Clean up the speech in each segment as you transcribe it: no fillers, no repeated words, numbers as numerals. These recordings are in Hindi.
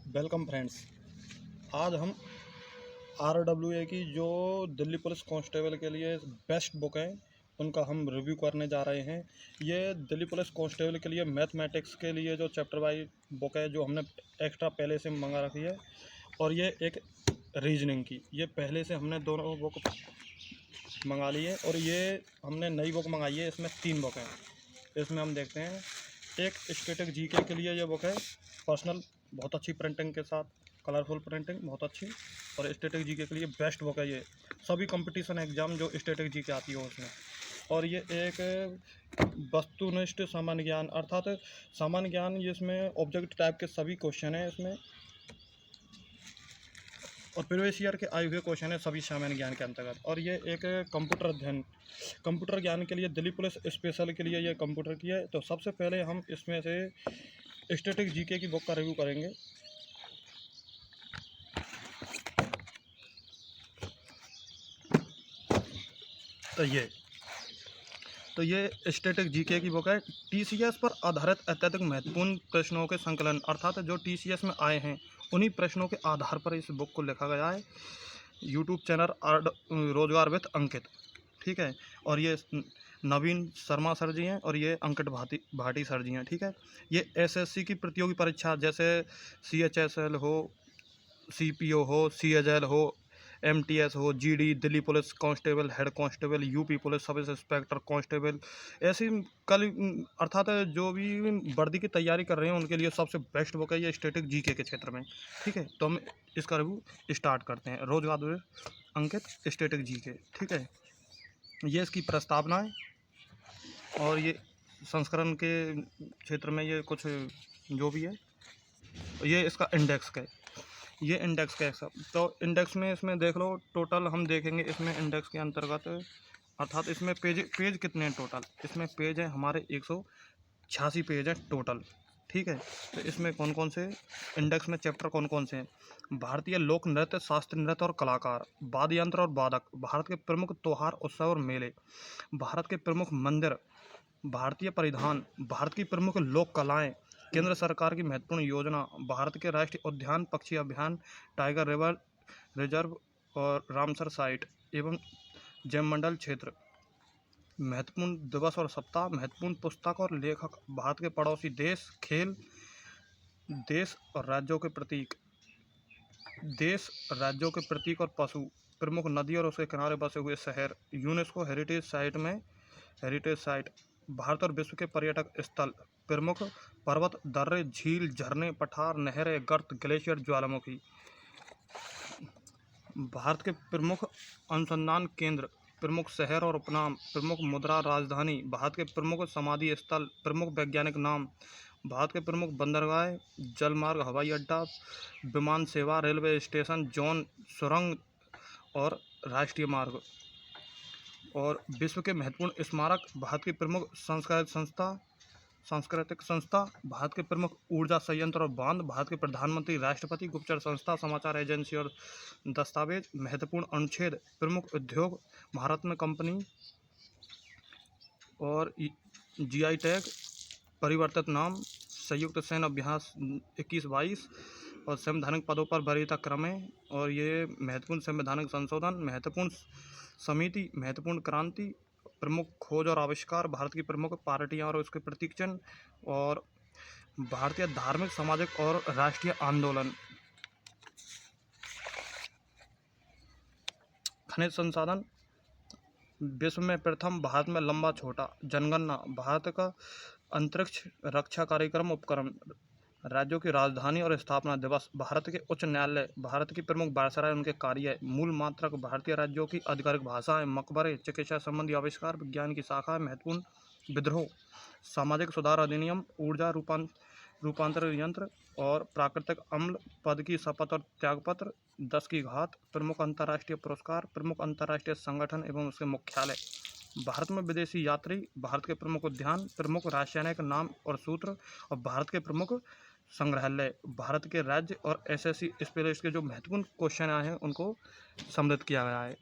Welcome friends. आज हम RWA की जो दिल्ली पुलिस कांस्टेबल के लिए बेस्ट बुक है उनका हम रिव्यू करने जा रहे हैं। ये दिल्ली पुलिस कांस्टेबल के लिए मैथमेटिक्स के लिए जो चैप्टर वाइज बुक है जो हमने एक्स्ट्रा पहले से मंगा रखी है, और ये एक रीजनिंग की, ये पहले से हमने दोनों बुक मंगा ली है और ये हमने नई बुक मंगाई है। इसमें 3 बुक हैं। इसमें हम देखते हैं, एक स्टैटिक जीके के लिए ये बुक है, पर्सनल, बहुत अच्छी प्रिंटिंग के साथ, कलरफुल प्रिंटिंग बहुत अच्छी, और स्टैटिक जीके के लिए बेस्ट बुक है ये, सभी कंपटीशन एग्जाम जो स्टैटिक जीके आती हो उसमें। और ये एक वस्तुनिष्ठ सामान्य ज्ञान, अर्थात सामान्य ज्ञान, ये इसमें ऑब्जेक्ट टाइप के सभी क्वेश्चन हैं इसमें, और प्रीवियस ईयर के आए हुए क्वेश्चन है सभी सामान्य ज्ञान के अंतर्गत। और ये एक कंप्यूटर अध्ययन, कंप्यूटर ज्ञान के लिए दिल्ली पुलिस स्पेशल के लिए ये कंप्यूटर की है। तो सबसे पहले हम इसमें से स्टैटिक जीके की बुक का रिव्यू करेंगे। तो ये स्टैटिक जीके की बुक है। टीसीएस पर आधारित अत्यधिक महत्वपूर्ण प्रश्नों के संकलन, अर्थात जो टीसीएस में आए हैं उन्हीं प्रश्नों के आधार पर इस बुक को लिखा गया है। यूट्यूब चैनल रोजगार विद अंकित, ठीक है। और ये नवीन शर्मा सर जी हैं और ये अंकित भाटी सर जी हैं, ठीक है। ये एसएससी की प्रतियोगी परीक्षा जैसे सीएचएसएल हो, सीपीओ हो, सीएचएल हो, एमटीएस हो, GD, Delhi police constable, head constable, UP police sub inspector constable, ऐसी कल अर्थात जो भी वर्दी की तैयारी कर रहे हैं उनके लिए सबसे बेस्ट बुक है ये स्टैटिक जीके के क्षेत्र में, ठीक है। तो हम इसका रिव्यू स्टार्ट करते हैं। रोजगार में अंकित स्टैटिक जीके, ठीक है। ये इसकी प्रस्तावना है और ये संस्करण के क्षेत्र में ये कुछ जो भी है, ये इसका इंडेक्स का है, ये इंडेक्स का है सब। तो इंडेक्स में इसमें देख लो, टोटल हम देखेंगे इसमें इंडेक्स के अंतर्गत, अर्थात इसमें पेज कितने हैं टोटल। इसमें पेज है हमारे 186 पेज है टोटल, ठीक है। तो इसमें कौन कौन से इंडेक्स में चैप्टर कौन कौन से हैं? भारतीय लोक नृत्य, शास्त्रीय नृत्य और कलाकार, वाद्य यंत्र और वादक, भारत के प्रमुख त्योहार, उत्सव और मेले, भारत के प्रमुख मंदिर, भारतीय परिधान, भारत की प्रमुख लोक कलाएं, केंद्र सरकार की महत्वपूर्ण योजना, भारत के राष्ट्रीय उद्यान, पक्षी अभ्यान, टाइगर रिवर रिजर्व और रामसर साइट एवं जैवमंडल क्षेत्र, महत्वपूर्ण दिवस और सप्ताह, महत्वपूर्ण पुस्तक और लेखक, भारत के पड़ोसी देश, खेल, देश और राज्यों के प्रतीक, देश राज्यों के प्रतीक और पशु, प्रमुख नदी और उसके किनारे बसे हुए शहर, यूनेस्को हेरिटेज साइट में हेरिटेज साइट, भारत और विश्व के पर्यटक स्थल, प्रमुख पर्वत, दर्रे, झील, झरने, पठार, नहरें, गर्त, ग्लेशियर, ज्वालामुखी, भारत के प्रमुख अनुसंधान केंद्र, प्रमुख शहर और उपनाम, प्रमुख मुद्रा राजधानी, भारत के प्रमुख समाधि स्थल, प्रमुख वैज्ञानिक नाम, भारत के प्रमुख बंदरगाह, जलमार्ग, हवाई अड्डा, विमान सेवा, रेलवे स्टेशन, जोन, सुरंग और राष्ट्रीय मार्ग, और विश्व के महत्वपूर्ण स्मारक, भारत की प्रमुख सांस्कृतिक संस्था, भारत के प्रमुख ऊर्जा संयंत्र और बांध, भारत के प्रधानमंत्री, राष्ट्रपति, गुप्तचर संस्था, समाचार एजेंसी और दस्तावेज, महत्वपूर्ण अनुच्छेद, प्रमुख उद्योग, भारत में कंपनी और जीआई टैग, परिवर्तित नाम, संयुक्त सैन्य अभ्यास 21-22 और संवैधानिक पदों पर वरीयता क्रमें, और ये महत्वपूर्ण संवैधानिक संशोधन, महत्वपूर्ण समिति, महत्वपूर्ण क्रांति, प्रमुख खोज और आविष्कार, भारत की प्रमुख पार्टियां और उसके प्रतीक चिन्ह, और भारतीय धार्मिक, सामाजिक और राष्ट्रीय आंदोलन, खनिज संसाधन, विश्व में प्रथम, भारत में लंबा छोटा, जनगणना, भारत का अंतरिक्ष रक्षा कार्यक्रम उपक्रम, राज्यों की राजधानी और स्थापना दिवस, भारत के उच्च न्यायालय, भारत की प्रमुख वायसराय उनके कार्य, मूल मात्रक, भारतीय राज्यों की आधिकारिक भाषाएं, मकबरे, चिकित्सा संबंधी आविष्कार, विज्ञान की शाखाएं, महत्वपूर्ण विद्रोह, सामाजिक सुधार अधिनियम, ऊर्जा रूपांतर यंत्र और प्राकृतिक अम्ल, पद की शपथ और त्यागपत्र, 10 की घात, प्रमुख अंतर्राष्ट्रीय पुरस्कार, प्रमुख अंतर्राष्ट्रीय संगठन एवं उसके मुख्यालय, भारत में विदेशी यात्री, भारत के प्रमुख उद्यान, प्रमुख रासायनिक नाम और सूत्र, और भारत के प्रमुख संग्रहालय, भारत के राज्य और एसएससी स्पेशलिस्ट के जो महत्वपूर्ण क्वेश्चन आए हैं उनको सम्मिलित किया गया है।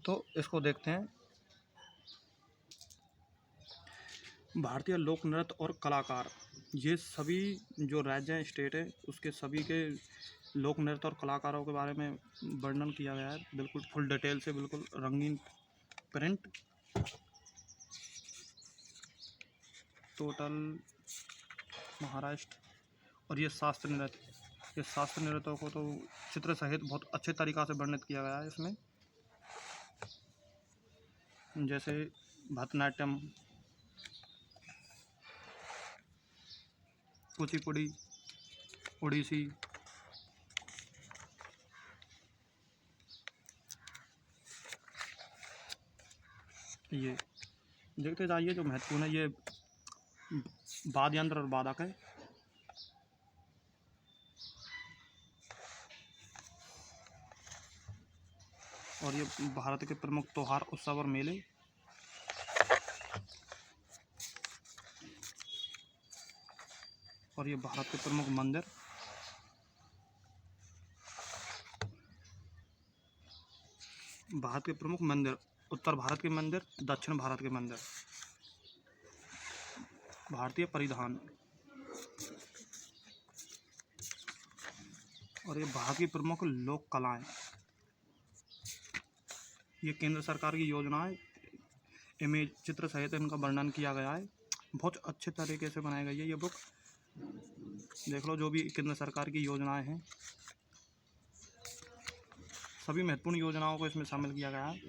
तो इसको देखते हैं। भारतीय लोक नृत्य और कलाकार, ये सभी जो राज्य हैं, स्टेट है, उसके सभी के लोक नृत्य और कलाकारों के बारे में वर्णन किया गया है, बिल्कुल फुल डिटेल से, बिल्कुल रंगीन प्रिंट। टोटल महाराष्ट्र। और ये शास्त्र नृत्य, ये शास्त्र नृत्यों को तो चित्र सहित बहुत अच्छे तरीक़ा से वर्णित किया गया है इसमें, जैसे भरतनाट्यम, कुचिपुड़ी, ओडिसी। ये देखते जाइए, जो महत्वपूर्ण है ये वाद्य यंत्र और वादक है। और ये भारत के प्रमुख त्योहार, उत्सव और मेले। और ये भारत के प्रमुख मंदिर। भारत के प्रमुख मंदिर, उत्तर भारत के मंदिर, दक्षिण भारत के मंदिर। भारतीय परिधान। और ये भारत की प्रमुख लोक कलाएं। ये केंद्र सरकार की योजनाएं, इमेज चित्र सहित इनका वर्णन किया गया है। बहुत अच्छे तरीके से बनाई गई है ये बुक। देख लो, जो भी केंद्र सरकार की योजनाएं हैं, सभी महत्वपूर्ण योजनाओं को इसमें शामिल किया गया है।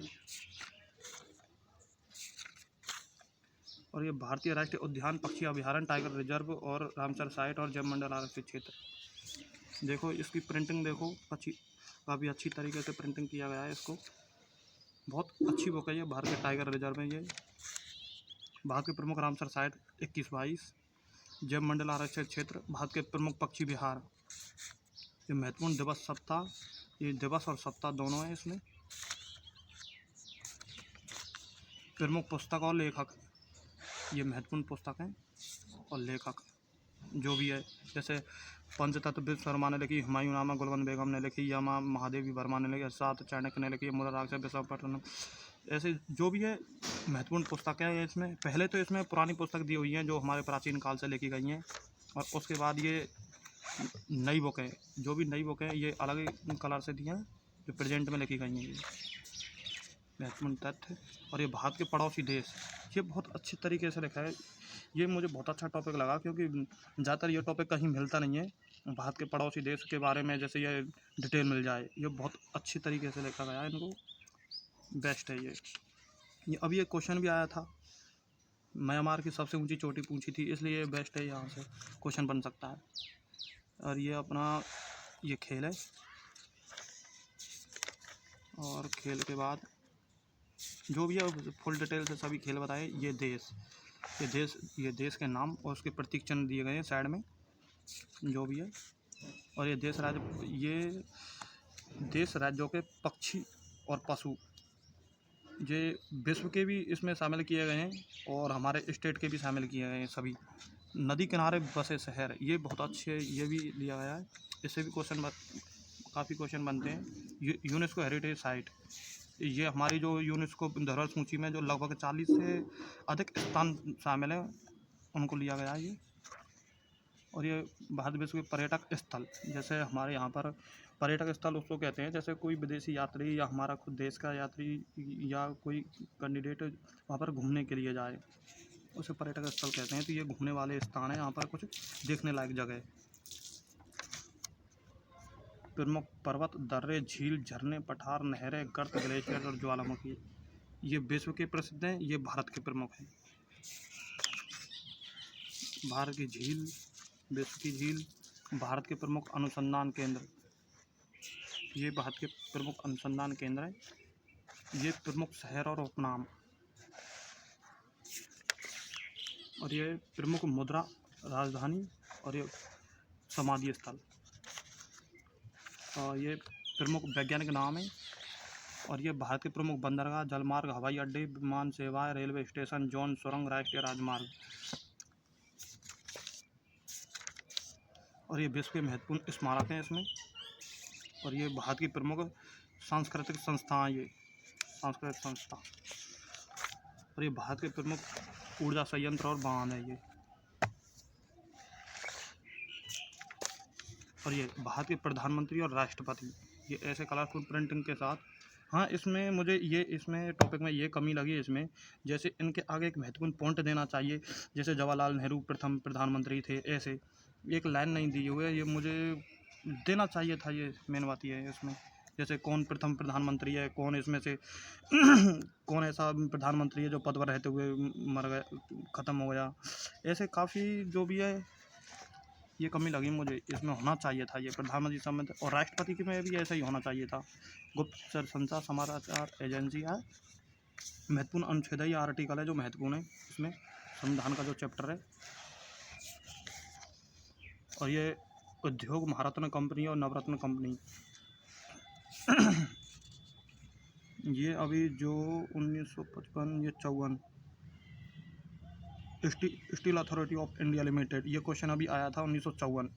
और ये भारतीय राष्ट्रीय उद्यान, पक्षी अभयारण्य, टाइगर रिजर्व और रामसर साइट और जैव मंडल आरक्षित क्षेत्र। देखो इसकी प्रिंटिंग, देखो काफ़ी अच्छी तरीके से प्रिंटिंग किया गया है इसको। बहुत अच्छी बुक है ये। भारत के टाइगर रिजर्व में, ये भारत के प्रमुख रामसर साइट 21-22, जैव मंडल आरक्षित क्षेत्र, भारत के प्रमुख पक्षी विहार। ये महत्वपूर्ण दिवस, सप्ताह, ये दिवस और सप्ताह दोनों हैं इसमें। प्रमुख पुस्तक और लेखक, ये महत्वपूर्ण पुस्तक हैं और लेखक जो भी है, जैसे पंचतत्व विश्व शर्मा ने लिखी, हुमायूं नामा गुलबन बेगम ने लिखी, यमा महादेवी वर्मा ने लिखी, सात चाणक्य ने लिखी, मुद्राराक्षस विशाखापट्टनम। ऐसे जो भी है महत्वपूर्ण पुस्तकें हैं इसमें। पहले तो इसमें पुरानी पुस्तक दी हुई हैं जो हमारे प्राचीन काल से लिखी गई हैं, और उसके बाद ये नई बुक है। जो भी नई बुक है ये अलग कलर से दी हैं, जो प्रेजेंट में लिखी गई हैं। ये महत्वपूर्ण तथ्य। और ये भारत के पड़ोसी देश, ये बहुत अच्छी तरीके से लिखा है। ये मुझे बहुत अच्छा टॉपिक लगा, क्योंकि ज़्यादातर ये टॉपिक कहीं मिलता नहीं है, भारत के पड़ोसी देश के बारे में जैसे ये डिटेल मिल जाए। ये बहुत अच्छी तरीके से लिखा गया है, इनको बेस्ट है ये अभी एक क्वेश्चन भी आया था, म्यांमार की सबसे ऊंची चोटी पूछी थी, इसलिए ये बेस्ट है, यहाँ से क्वेश्चन बन सकता है। और ये अपना ये खेल है। और खेल के बाद जो भी है फुल डिटेल से सभी खेल बताए। ये देश के नाम और उसके प्रतीक चिन्ह दिए गए हैं साइड में, जो भी है। और ये देश राज्यों के पक्षी और पशु, ये विश्व के भी इसमें शामिल किए गए हैं और हमारे स्टेट के भी शामिल किए गए हैं सभी। नदी किनारे बसे शहर, ये बहुत अच्छे, ये भी दिया गया है। इससे भी काफ़ी क्वेश्चन बनते हैं। यूनेस्को हेरिटेज साइट, ये हमारी जो यूनेस्को धरोहर सूची में जो लगभग 40 से अधिक स्थान शामिल हैं, उनको लिया गया है ये। और ये भारत विश्व के पर्यटक स्थल, जैसे हमारे यहाँ पर पर्यटक स्थल उसको कहते हैं जैसे कोई विदेशी यात्री या हमारा खुद देश का यात्री या कोई कैंडिडेट वहाँ पर घूमने के लिए जाए, उसे पर्यटक स्थल कहते हैं। तो ये घूमने वाले स्थान है, यहाँ पर कुछ देखने लायक जगह। प्रमुख पर्वत, दर्रे, झील, झरने, पठार, नहरें, गर्त, ग्लेशियर और ज्वालामुखी, ये विश्व के प्रसिद्ध हैं, ये भारत के प्रमुख हैं। भारत की झील, विश्व की झील, भारत के प्रमुख अनुसंधान केंद्र, ये भारत के प्रमुख अनुसंधान केंद्र है। ये प्रमुख शहर और उपनाम, और ये प्रमुख मुद्रा, राजधानी, और ये समाधि स्थल, और ये प्रमुख वैज्ञानिक नाम है। और ये भारत के प्रमुख बंदरगाह, जलमार्ग, हवाई अड्डे, विमान सेवाएं, रेलवे स्टेशन, जोन, सुरंग, राष्ट्रीय राजमार्ग। और ये विश्व के महत्वपूर्ण स्मारक हैं इसमें। और ये भारत की प्रमुख सांस्कृतिक संस्थाएं, ये सांस्कृतिक संस्था। और ये भारत के प्रमुख ऊर्जा संयंत्र और बांध है ये। और ये भारत के प्रधानमंत्री और राष्ट्रपति, ये ऐसे कलरफुल प्रिंटिंग के साथ। हाँ, इसमें मुझे ये इसमें टॉपिक में ये कमी लगी इसमें, जैसे इनके आगे एक महत्वपूर्ण पॉइंट देना चाहिए, जैसे जवाहरलाल नेहरू प्रथम प्रधानमंत्री थे, ऐसे एक लाइन नहीं दी हुई है, ये मुझे देना चाहिए था। ये मेन बात ये है इसमें, जैसे कौन प्रथम प्रधानमंत्री है, कौन इसमें से कौन ऐसा प्रधानमंत्री है जो पद पर रहते हुए मर गया, ख़त्म हो गया, ऐसे काफ़ी जो भी है ये कमी लगी मुझे। इसमें होना चाहिए था ये प्रधानमंत्री सम्मेलन, और राष्ट्रपति के में भी ऐसा ही होना चाहिए था। गुप्तचर संचार समाचार एजेंसी है, महत्वपूर्ण अनुच्छेद है, ये आर्टिकल है जो महत्वपूर्ण है इसमें, संविधान का जो चैप्टर है। और ये उद्योग महारत्न कंपनी और नवरत्न कंपनी ये अभी जो 1955 ये 54 steel authority of India limited, ये क्वेश्चन अभी आया था 1954।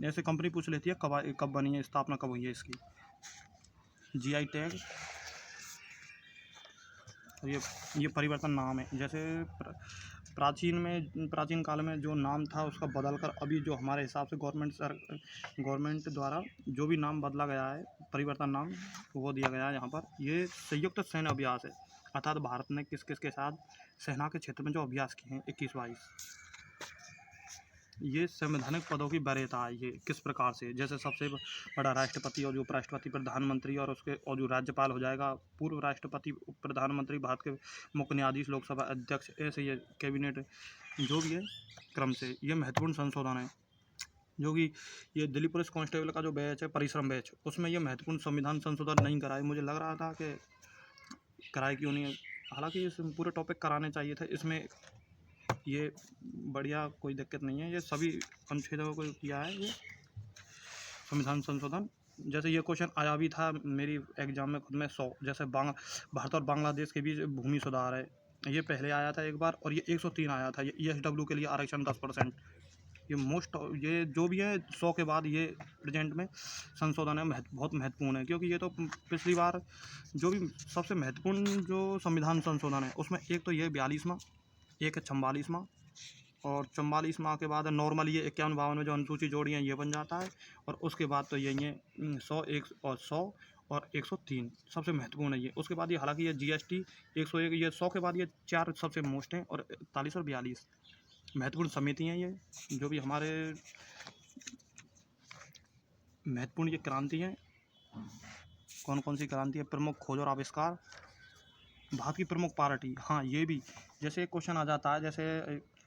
ऐसे कंपनी पूछ लेती है कब बनी है, स्थापना कब हुई है इसकी। जीआई टैग, ये परिवर्तन नाम है, जैसे प्राचीन काल में जो नाम था उसका बदलकर अभी जो हमारे हिसाब से गवर्नमेंट द्वारा जो भी नाम बदला गया है, परिवर्तन नाम वो दिया गया है यहाँ पर। ये संयुक्त सैन्य अभ्यास है, अर्थात भारत ने किस किस के साथ सेना के क्षेत्र में जो अभ्यास किए हैं 21-22। ये संवैधानिक पदों की वरीयता है, ये किस प्रकार से, जैसे सबसे बड़ा राष्ट्रपति और जो उपराष्ट्रपति, प्रधानमंत्री और उसके और जो राज्यपाल हो जाएगा, पूर्व राष्ट्रपति, प्रधानमंत्री, भारत के मुख्य न्यायाधीश, लोकसभा अध्यक्ष, ऐसे ये कैबिनेट जो भी है क्रम से। ये महत्वपूर्ण संशोधन है जो कि ये दिल्ली पुलिस कांस्टेबल का जो बैच है, परिश्रम बैच, उसमें ये महत्वपूर्ण संविधान संशोधन नहीं कराए। मुझे लग रहा था कि कराए क्यों नहीं, हालांकि इस पूरे टॉपिक कराने चाहिए थे। इसमें ये बढ़िया, कोई दिक्कत नहीं है, ये सभी अनुच्छेदों को किया है ये संविधान संशोधन। जैसे ये क्वेश्चन आया भी था मेरी एग्जाम में खुद में 100, जैसे भारत और बांग्लादेश के बीच भूमि सुधार है, ये पहले आया था एक बार, और ये 103 आया था, ये ESW के लिए आरक्षण 10%। ये जो भी है 100 के बाद ये प्रेजेंट में संशोधन है, बहुत महत्वपूर्ण है, क्योंकि ये तो पिछली बार जो भी सबसे महत्वपूर्ण जो संविधान संशोधन है उसमें एक तो ये 42वां, एक है 44वां, और 44वां के बाद नॉर्मल ये 51-52 में जो अनुसूची जोड़ी है ये बन जाता है, और उसके बाद तो यही है 100 और 103 सबसे महत्वपूर्ण है ये। उसके बाद ये हालांकि ये GST 101, ये 100 के बाद ये 4 सबसे मोस्ट हैं, और 43 और 42 महत्वपूर्ण समिति हैं। ये जो भी हमारे महत्वपूर्ण ये क्रांति हैं, कौन कौन सी क्रांति है, प्रमुख खोज और आविष्कार, भारत की प्रमुख पार्टी, हाँ ये भी, जैसे एक क्वेश्चन आ जाता है, जैसे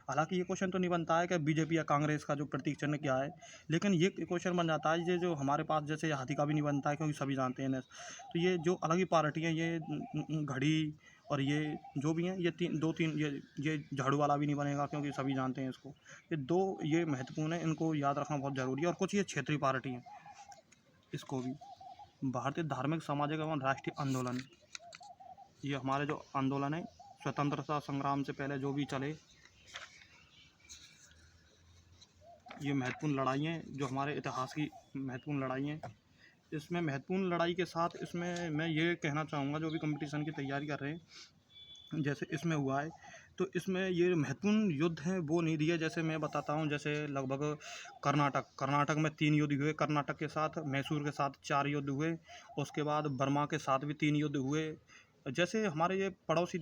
हालांकि ये क्वेश्चन तो नहीं बनता है कि बीजेपी या कांग्रेस का जो प्रतीक चिन्ह क्या है, लेकिन ये क्वेश्चन बन जाता है, ये जो हमारे पास जैसे हाथी का भी नहीं बनता है क्योंकि सभी जानते हैं। तो ये जो अलग ही पार्टी है, ये घड़ी और ये जो भी हैं, ये दो तीन ये झाड़ू वाला भी नहीं बनेगा क्योंकि सभी जानते हैं इसको। ये दो ये महत्वपूर्ण है, इनको याद रखना बहुत ज़रूरी है। और कुछ ये क्षेत्रीय पार्टी हैं, इसको भी। भारतीय धार्मिक, सामाजिक एवं राष्ट्रीय आंदोलन, ये हमारे जो आंदोलन है स्वतंत्रता संग्राम से पहले जो भी चले, ये महत्वपूर्ण लड़ाई हैं जो हमारे इतिहास की महत्वपूर्ण लड़ाई हैं। इसमें महत्वपूर्ण लड़ाई के साथ इसमें मैं ये कहना चाहूँगा, जो भी कंपटीशन की तैयारी कर रहे हैं, जैसे इसमें हुआ है, तो इसमें ये महत्वपूर्ण युद्ध हैं वो नहीं दिए। जैसे मैं बताता हूँ, जैसे लगभग कर्नाटक में 3 युद्ध हुए, कर्नाटक के साथ, मैसूर के साथ 4 युद्ध हुए, उसके बाद बर्मा के साथ भी 3 युद्ध हुए। जैसे हमारे ये पड़ोसी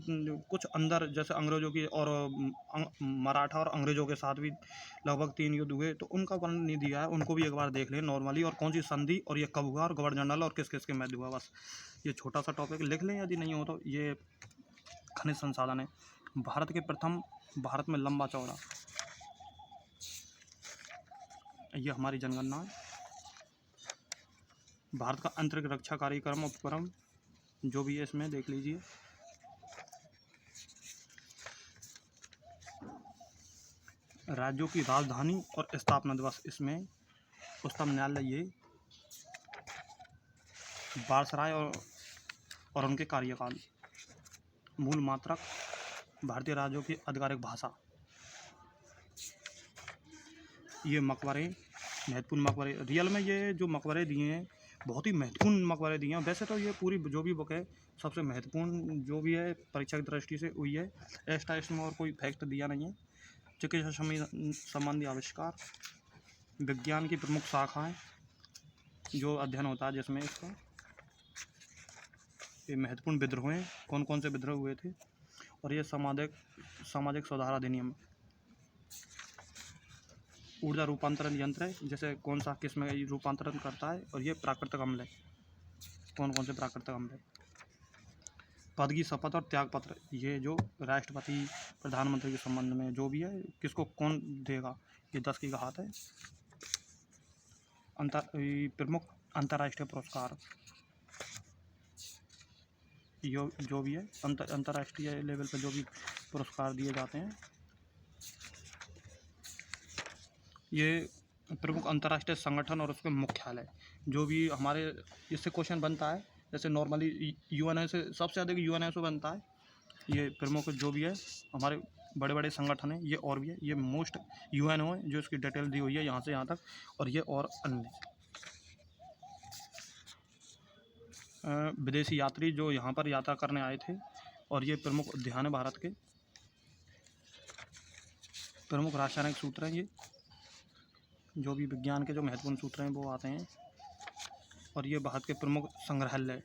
कुछ अंदर, जैसे अंग्रेज़ों की और मराठा और अंग्रेज़ों के साथ भी लगभग 3 युद्ध हुए, तो उनका वर्णन नहीं दिया है, उनको भी एक बार देख लें नॉर्मली, और कौन सी संधि और ये कब हुआ और गवर्नर जनरल और किस किस के मध्य हुआ। बस ये छोटा सा टॉपिक लिख लें, यदि नहीं हो तो। ये खनिज संसाधन है, भारत के प्रथम, भारत में लंबा चौड़ा, ये हमारी जनगणना है। भारत का अंतरिक्ष रक्षा कार्यक्रम उपक्रम जो भी है इसमें देख लीजिए। राज्यों की राजधानी और स्थापना दिवस, इसमें उच्चतम न्यायालय ये वायसराय और उनके कार्यकाल, मूल मात्रक, भारतीय राज्यों की आधिकारिक भाषा, ये मकबरे, महत्वपूर्ण मकबरे, रियल में ये जो मकबरे दिए हैं बहुत ही महत्वपूर्ण मकबरे दिए हैं। वैसे तो ये पूरी जो भी बुक है सबसे महत्वपूर्ण जो भी है परीक्षा की दृष्टि से हुई है, एक्स्ट्रा इसमें और कोई फैक्ट दिया नहीं है। चिकित्सा संबंधी आविष्कार, विज्ञान की प्रमुख शाखाएं जो अध्ययन होता है जिसमें इसका ये महत्वपूर्ण विद्रोह हैं, कौन कौन से विद्रोह हुए थे, और ये सामाजिक सुधार अधिनियम, ऊर्जा रूपांतरण यंत्र है, जैसे कौन सा किस में रूपांतरण करता है, और ये प्राकृतिक अम्ल है, कौन कौन से प्राकृतिक अम्ल है, पद की शपथ और त्याग पत्र, ये जो राष्ट्रपति प्रधानमंत्री के संबंध में जो भी है किसको कौन देगा, ये 10 की घात है, प्रमुख अंतर्राष्ट्रीय पुरस्कार जो भी है अंतर्राष्ट्रीय लेवल पर जो भी पुरस्कार दिए जाते हैं, ये प्रमुख अंतर्राष्ट्रीय संगठन और उसके मुख्यालय जो भी हमारे, इससे क्वेश्चन बनता है, जैसे नॉर्मली यूएनओ से सबसे अधिक यूएनओ से बनता है, ये प्रमुख जो भी है हमारे बड़े बड़े संगठन हैं, ये और भी है, ये मोस्ट यूएनओ है जो इसकी डिटेल दी हुई है यहाँ से यहाँ तक, और ये और अन्य विदेशी यात्री जो यहाँ पर यात्रा करने आए थे, और ये प्रमुख उद्यान है भारत के, प्रमुख रासायनिक सूत्र हैं, ये जो भी विज्ञान के जो महत्वपूर्ण सूत्र हैं वो आते हैं, और ये भारत के प्रमुख संग्रहालय,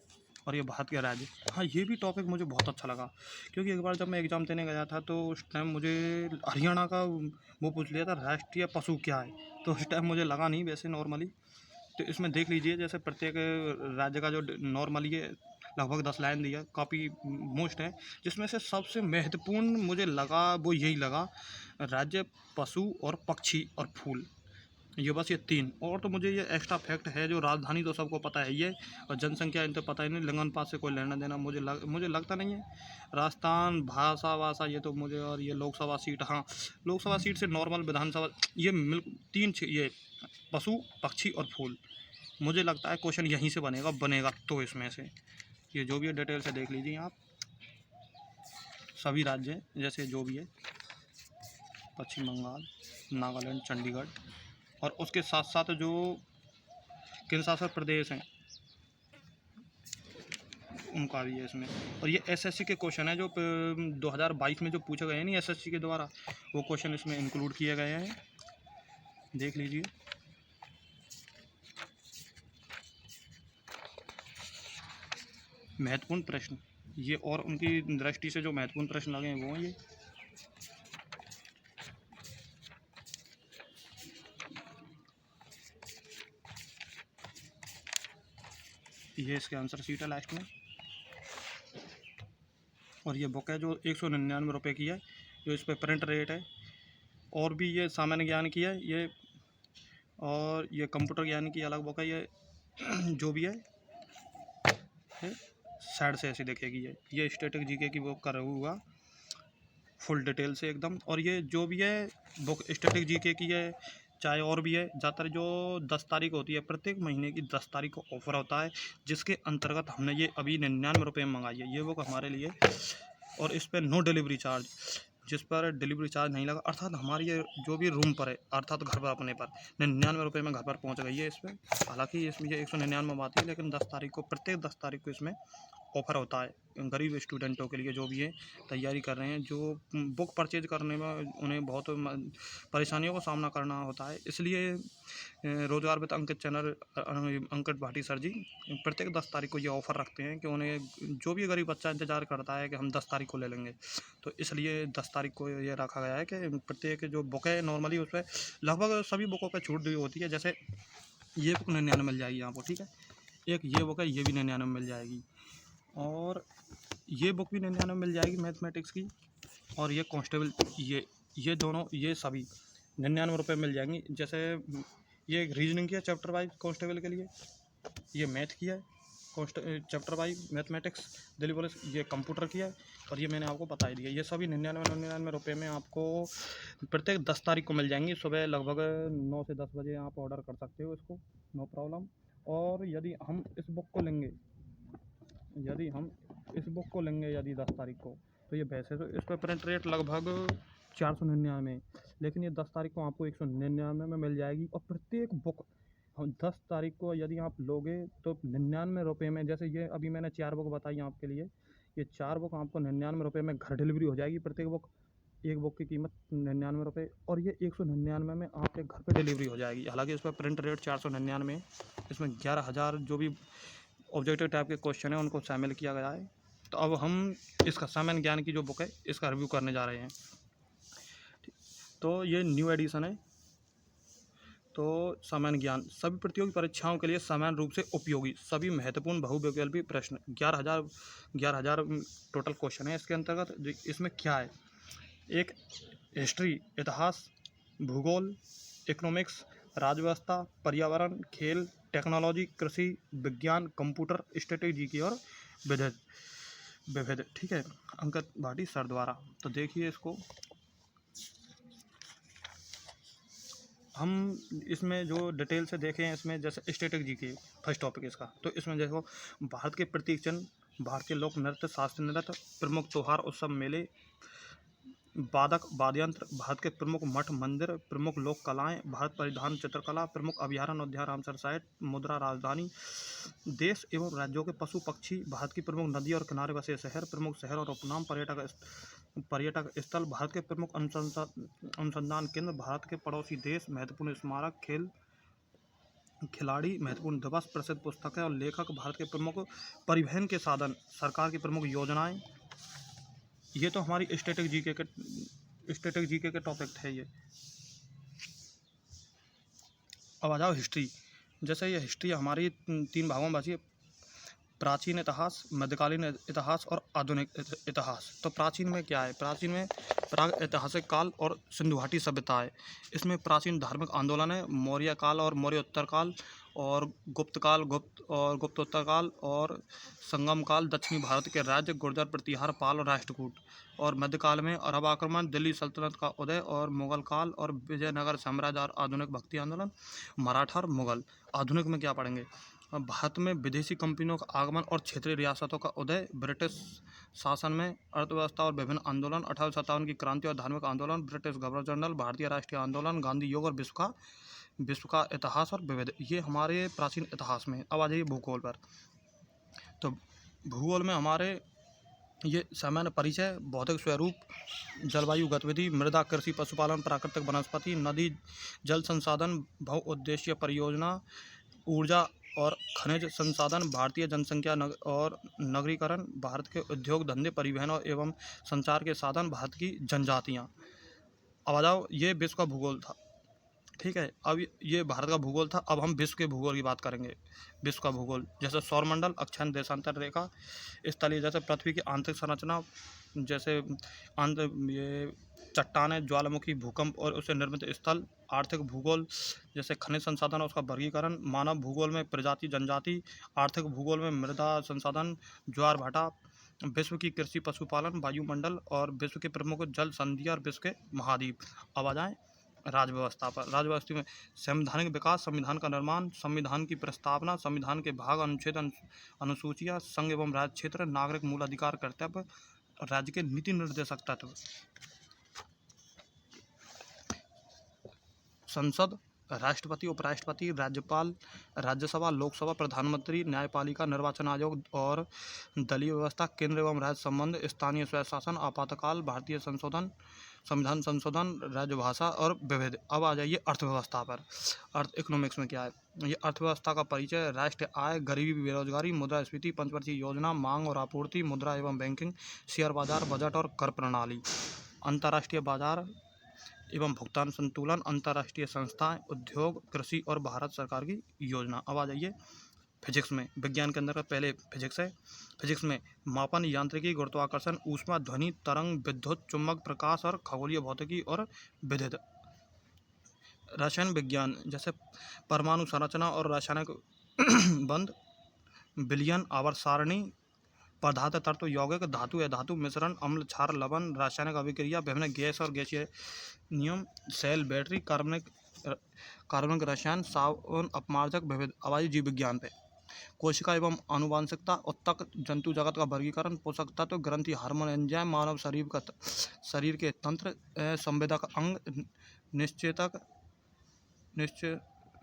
और ये भारत के राज्य। हाँ, ये भी टॉपिक मुझे बहुत अच्छा लगा, क्योंकि एक बार जब मैं एग्ज़ाम देने गया था तो उस टाइम मुझे हरियाणा का वो पूछ लिया था राष्ट्रीय पशु क्या है, तो उस टाइम मुझे लगा नहीं वैसे नॉर्मली। तो इसमें देख लीजिए जैसे प्रत्येक राज्य का जो नॉर्मली है लगभग 10 लाइन दिया, काफ़ी मोस्ट है, जिसमें से सबसे महत्वपूर्ण मुझे लगा वो यही लगा, राज्य पशु और पक्षी और फूल, ये बस ये 3। और तो मुझे ये एक्स्ट्रा फैक्ट है, जो राजधानी तो सबको पता है ये, और जनसंख्या इन तो पता ही नहीं, लिंगानुपात से कोई लेना देना मुझे लगता नहीं है। राजस्थान भाषा वाषा ये तो मुझे, और ये लोकसभा सीट, हाँ लोकसभा सीट से नॉर्मल विधानसभा, ये ये पशु पक्षी और फूल, मुझे लगता है क्वेश्चन यहीं से बनेगा तो इसमें से ये जो भी है डिटेल से देख लीजिए आप, सभी राज्य जैसे जो भी है, पश्चिम बंगाल, नागालैंड, चंडीगढ़, और उसके साथ साथ जो केंद्रशासित प्रदेश हैं उनका भी है इसमें। और ये एसएससी के क्वेश्चन है जो 2022 में जो पूछे गए हैं नहीं एसएससी के द्वारा, वो क्वेश्चन इसमें इंक्लूड किए गए हैं, देख लीजिए। महत्वपूर्ण प्रश्न ये, और उनकी दृष्टि से जो महत्वपूर्ण प्रश्न लगे हैं वो ये इसके आंसर शीट है लास्ट में। और ये बुक है जो 199 रुपये की है, जो इस पर प्रिंट रेट है। और भी ये सामान्य ज्ञान की है ये, और ये कंप्यूटर ज्ञान की अलग बुक है ये जो भी है साइड से ऐसी देखेगी ये स्टैटिक जीके की बुक कर हुआ फुल डिटेल से एकदम। और ये जो भी है बुक स्टैटिक जीके की है, चाहे और भी है, ज़्यादातर जो 10 तारीख होती है प्रत्येक महीने की 10 तारीख को ऑफ़र होता है, जिसके अंतर्गत हमने ये अभी 99 रुपये में मंगाई है ये बुक हमारे लिए। और इस पर नो डिलीवरी चार्ज, जिस पर डिलीवरी चार्ज नहीं लगा, अर्थात हमारी ये जो भी रूम पर है अर्थात घर पर अपने पर 99 रुपये में घर पर पहुंच गई है इस पर। हालांकि इसमें ये 199 में आती है, लेकिन 10 तारीख को प्रत्येक 10 तारीख को इसमें ऑफ़र होता है गरीब स्टूडेंटों के लिए जो भी है तैयारी कर रहे हैं, जो बुक परचेज करने में उन्हें बहुत परेशानियों का सामना करना होता है। इसलिए रोजगार with Ankit channel Ankit Bhati sir ji प्रत्येक 10 तारीख को ये ऑफ़र रखते हैं कि उन्हें जो भी गरीब बच्चा इंतज़ार करता है कि हम 10 तारीख को ले लेंगे, तो इसलिए 10 तारीख को ये रखा गया है कि प्रत्येक जो बुक है नॉर्मली उस पर लगभग सभी बुकों पर छूट दी होती है। जैसे ये बुक 99 में मिल जाएगी आपको, ठीक है, एक ये बुक है ये भी 99 में मिल जाएगी, और ये बुक भी 99 में मिल जाएगी मैथमेटिक्स की, और ये कांस्टेबल ये दोनों ये सभी 99 रुपये मिल जाएंगी। जैसे ये रीजनिंग की है चैप्टर वाइज कांस्टेबल के लिए, ये मैथ की है chapter wise mathematics Delhi police, ये कंप्यूटर की है, और ये मैंने आपको बता ही दिया। ये सभी 99 रुपये में आपको प्रत्येक 10 तारीख को मिल जाएंगी। सुबह लगभग 9 से 10 बजे आप ऑर्डर कर सकते हो इसको, नो प्रॉब्लम। और यदि हम इस बुक को लेंगे यदि 10 तारीख को, तो ये वैसे तो इस पर प्रिंट रेट लगभग 499, लेकिन ये 10 तारीख को आपको 199 में मिल जाएगी। और प्रत्येक बुक हम 10 तारीख को यदि आप लोगे तो 99 रुपये में, जैसे ये अभी मैंने 4 बुक बताई आपके लिए, ये 4 बुक आपको 99 रुपये में घर डिलीवरी हो जाएगी प्रत्येक बुक। एक बुक की कीमत 99 रुपये और ये 199 में आपके घर पे डिलीवरी हो जाएगी। हालांकि इस पर प्रिंट रेट 499 है। इसमें 11,000 जो भी ऑब्जेक्टिव टाइप के क्वेश्चन हैं उनको शामिल किया गया है। तो अब हम इसका सामान्य ज्ञान की जो बुक है इसका रिव्यू करने जा रहे हैं। तो ये न्यू एडिशन है। तो सामान्य ज्ञान सभी प्रतियोगी परीक्षाओं के लिए समान रूप से उपयोगी सभी महत्वपूर्ण बहुविकल्पी प्रश्न 11,000 टोटल क्वेश्चन है इसके अंतर्गत। इसमें क्या है, एक हिस्ट्री इतिहास, भूगोल, इकोनॉमिक्स, राज्यव्यवस्था, पर्यावरण, खेल, टेक्नोलॉजी, कृषि विज्ञान, कंप्यूटर, स्ट्रेटेजी और विविध विविध ठीक है, अंकित भाटी सर द्वारा। तो देखिए इसको हम इसमें जो डिटेल से देखें, इसमें जैसे स्टैटिक जीके फर्स्ट टॉपिक इसका। तो इसमें देखो भारत के प्रतीक चिन्ह, भारतीय लोक नृत्य, शास्त्रीय नृत्य, प्रमुख त्योहार उत्सव मेले, वादक वाद्यंत्र, भारत के प्रमुख मठ मंदिर, प्रमुख लोक कलाएं, भारत परिधान चित्रकला, प्रमुख अभयारण्य उद्यान रामसर साइट, मुद्रा राजधानी, देश एवं राज्यों के पशु पक्षी, भारत की प्रमुख नदी और किनारे बसे शहर, प्रमुख शहर और उपनाम, पर्यटक स्थल, भारत के प्रमुख अनुसंधान केंद्र, भारत के पड़ोसी देश, महत्वपूर्ण स्मारक, खेल खिलाड़ी, महत्वपूर्ण दिवस, प्रसिद्ध पुस्तकें और लेखक, भारत के प्रमुख परिवहन के साधन, सरकार की प्रमुख योजनाएं। ये तो हमारी स्टैटिक जीके के टॉपिक थे ये। अब आ जाओ हिस्ट्री। जैसे ये हिस्ट्री हमारी 3 भागों में बांटी है, प्राचीन इतिहास, मध्यकालीन इतिहास और आधुनिक इतिहास। तो प्राचीन में क्या है, प्राचीन में प्राग ऐतिहासिक काल और सिंधु घाटी सभ्यता है। इसमें प्राचीन धार्मिक आंदोलन है, मौर्य काल और मौर्य उत्तर काल और गुप्त काल, गुप्तोत्तर काल और संगम काल, दक्षिणी भारत के राज्य, गुर्जर प्रतिहार, पाल और राष्ट्रकूट। और मध्यकाल में अरब आक्रमण, दिल्ली सल्तनत का उदय और मुगल काल और विजयनगर साम्राज्य और आधुनिक भक्ति आंदोलन, मराठा और मुगल। आधुनिक में क्या पढ़ेंगे, भारत में विदेशी कंपनियों का आगमन और क्षेत्रीय रियासतों का उदय, ब्रिटिश शासन में अर्थव्यवस्था और विभिन्न आंदोलन, 1857 की क्रांति और धार्मिक आंदोलन, ब्रिटिश गवर्नर जनरल, भारतीय राष्ट्रीय आंदोलन, गांधी योग और विश्व का इतिहास और विविध। ये हमारे प्राचीन इतिहास में। अब आ जाइए भूगोल पर। तो भूगोल में हमारे ये सामान्य परिचय, भौतिक स्वरूप, जलवायु गतिविधि, मृदा, कृषि, पशुपालन, प्राकृतिक वनस्पति, नदी जल संसाधन, बहुउद्देशीय परियोजना, ऊर्जा और खनिज संसाधन, भारतीय जनसंख्या और नगरीकरण, भारत के उद्योग धंधे, परिवहन और एवं संचार के साधन, भारत की जनजातियाँ। अब आ जाओ, ये विश्व का भूगोल था, ठीक है। अब ये भारत का भूगोल था। अब हम विश्व के भूगोल की बात करेंगे। विश्व का भूगोल जैसे सौरमंडल, अक्षांश देशांतर रेखा, स्थलीय जैसे पृथ्वी की आंतरिक संरचना, जैसे ये चट्टानें, ज्वालामुखी, भूकंप और उससे निर्मित स्थल। आर्थिक भूगोल जैसे खनिज संसाधन और उसका वर्गीकरण। मानव भूगोल में प्रजाति जनजाति। आर्थिक भूगोल में मृदा संसाधन, ज्वार भाटा। विश्व की कृषि, पशुपालन, वायुमंडल और विश्व के प्रमुख जल संधियाँ और विश्व के महाद्वीप। अब आ जाएँ राज्यव्यवस्था पर। राज्यव्यवस्था में संवैधानिक विकास, संविधान का निर्माण, संविधान की प्रस्तावना, संविधान के भाग, अनुच्छेद, अनुसूचियाँ, संघ एवं राज्य क्षेत्र, नागरिक मूल अधिकार, कर्तव्य, राज्य के नीति निर्देशक तत्व। संसद, राष्ट्रपति, उपराष्ट्रपति, राज्यपाल, राज्यसभा, लोकसभा, प्रधानमंत्री, न्यायपालिका, निर्वाचन आयोग और दलीय व्यवस्था, केंद्र एवं राज्य संबंध, स्थानीय स्वयं शासन, आपातकाल, भारतीय संविधान संशोधन, राजभाषा और विविध। अब आ जाइए अर्थव्यवस्था पर। इकोनॉमिक्स में क्या है, ये अर्थव्यवस्था का परिचय, राष्ट्रीय आय, गरीबी, बेरोजगारी, मुद्रास्फीति, पंचवर्षीय योजना, मांग और आपूर्ति, मुद्रा एवं बैंकिंग, शेयर बाजार, बजट और कर प्रणाली, अंतर्राष्ट्रीय बाजार एवं भुगतान संतुलन, अंतर्राष्ट्रीय संस्थाएं, उद्योग, कृषि और भारत सरकार की योजना। अब आ जाइए फिजिक्स में। विज्ञान के अंदर पहले फिजिक्स है। फिजिक्स में मापन, यांत्रिकी, गुरुत्वाकर्षण, ऊष्मा, ध्वनि, तरंग, विद्युत, चुंबक, प्रकाश और खगोलीय भौतिकी और विद्युत। रसायन विज्ञान जैसे परमाणु संरचना और रासायनिक बंध, विलयन, आवर्त सारणी, पदार्थ, तत्व, यौगिक, धातु या धातु मिश्रण, अम्ल, क्षार, लवण, रासायनिक अभिक्रिया, विभिन्न गैस और गैसीय नियम, सेल, बैटरी, कार्बनिक रसायन, सावन, अपमार्जक, विविध। आवाज़ जीव विज्ञान पे। कोशिका एवं आनुवांशिकता, उत्तक, जंतु जगत का वर्गीकरण, पोषक तत्व, ग्रंथि, हार्मोन, एंजाइम, मानव शरीर के तंत्र, संवेदक अंग, निश्चेतक,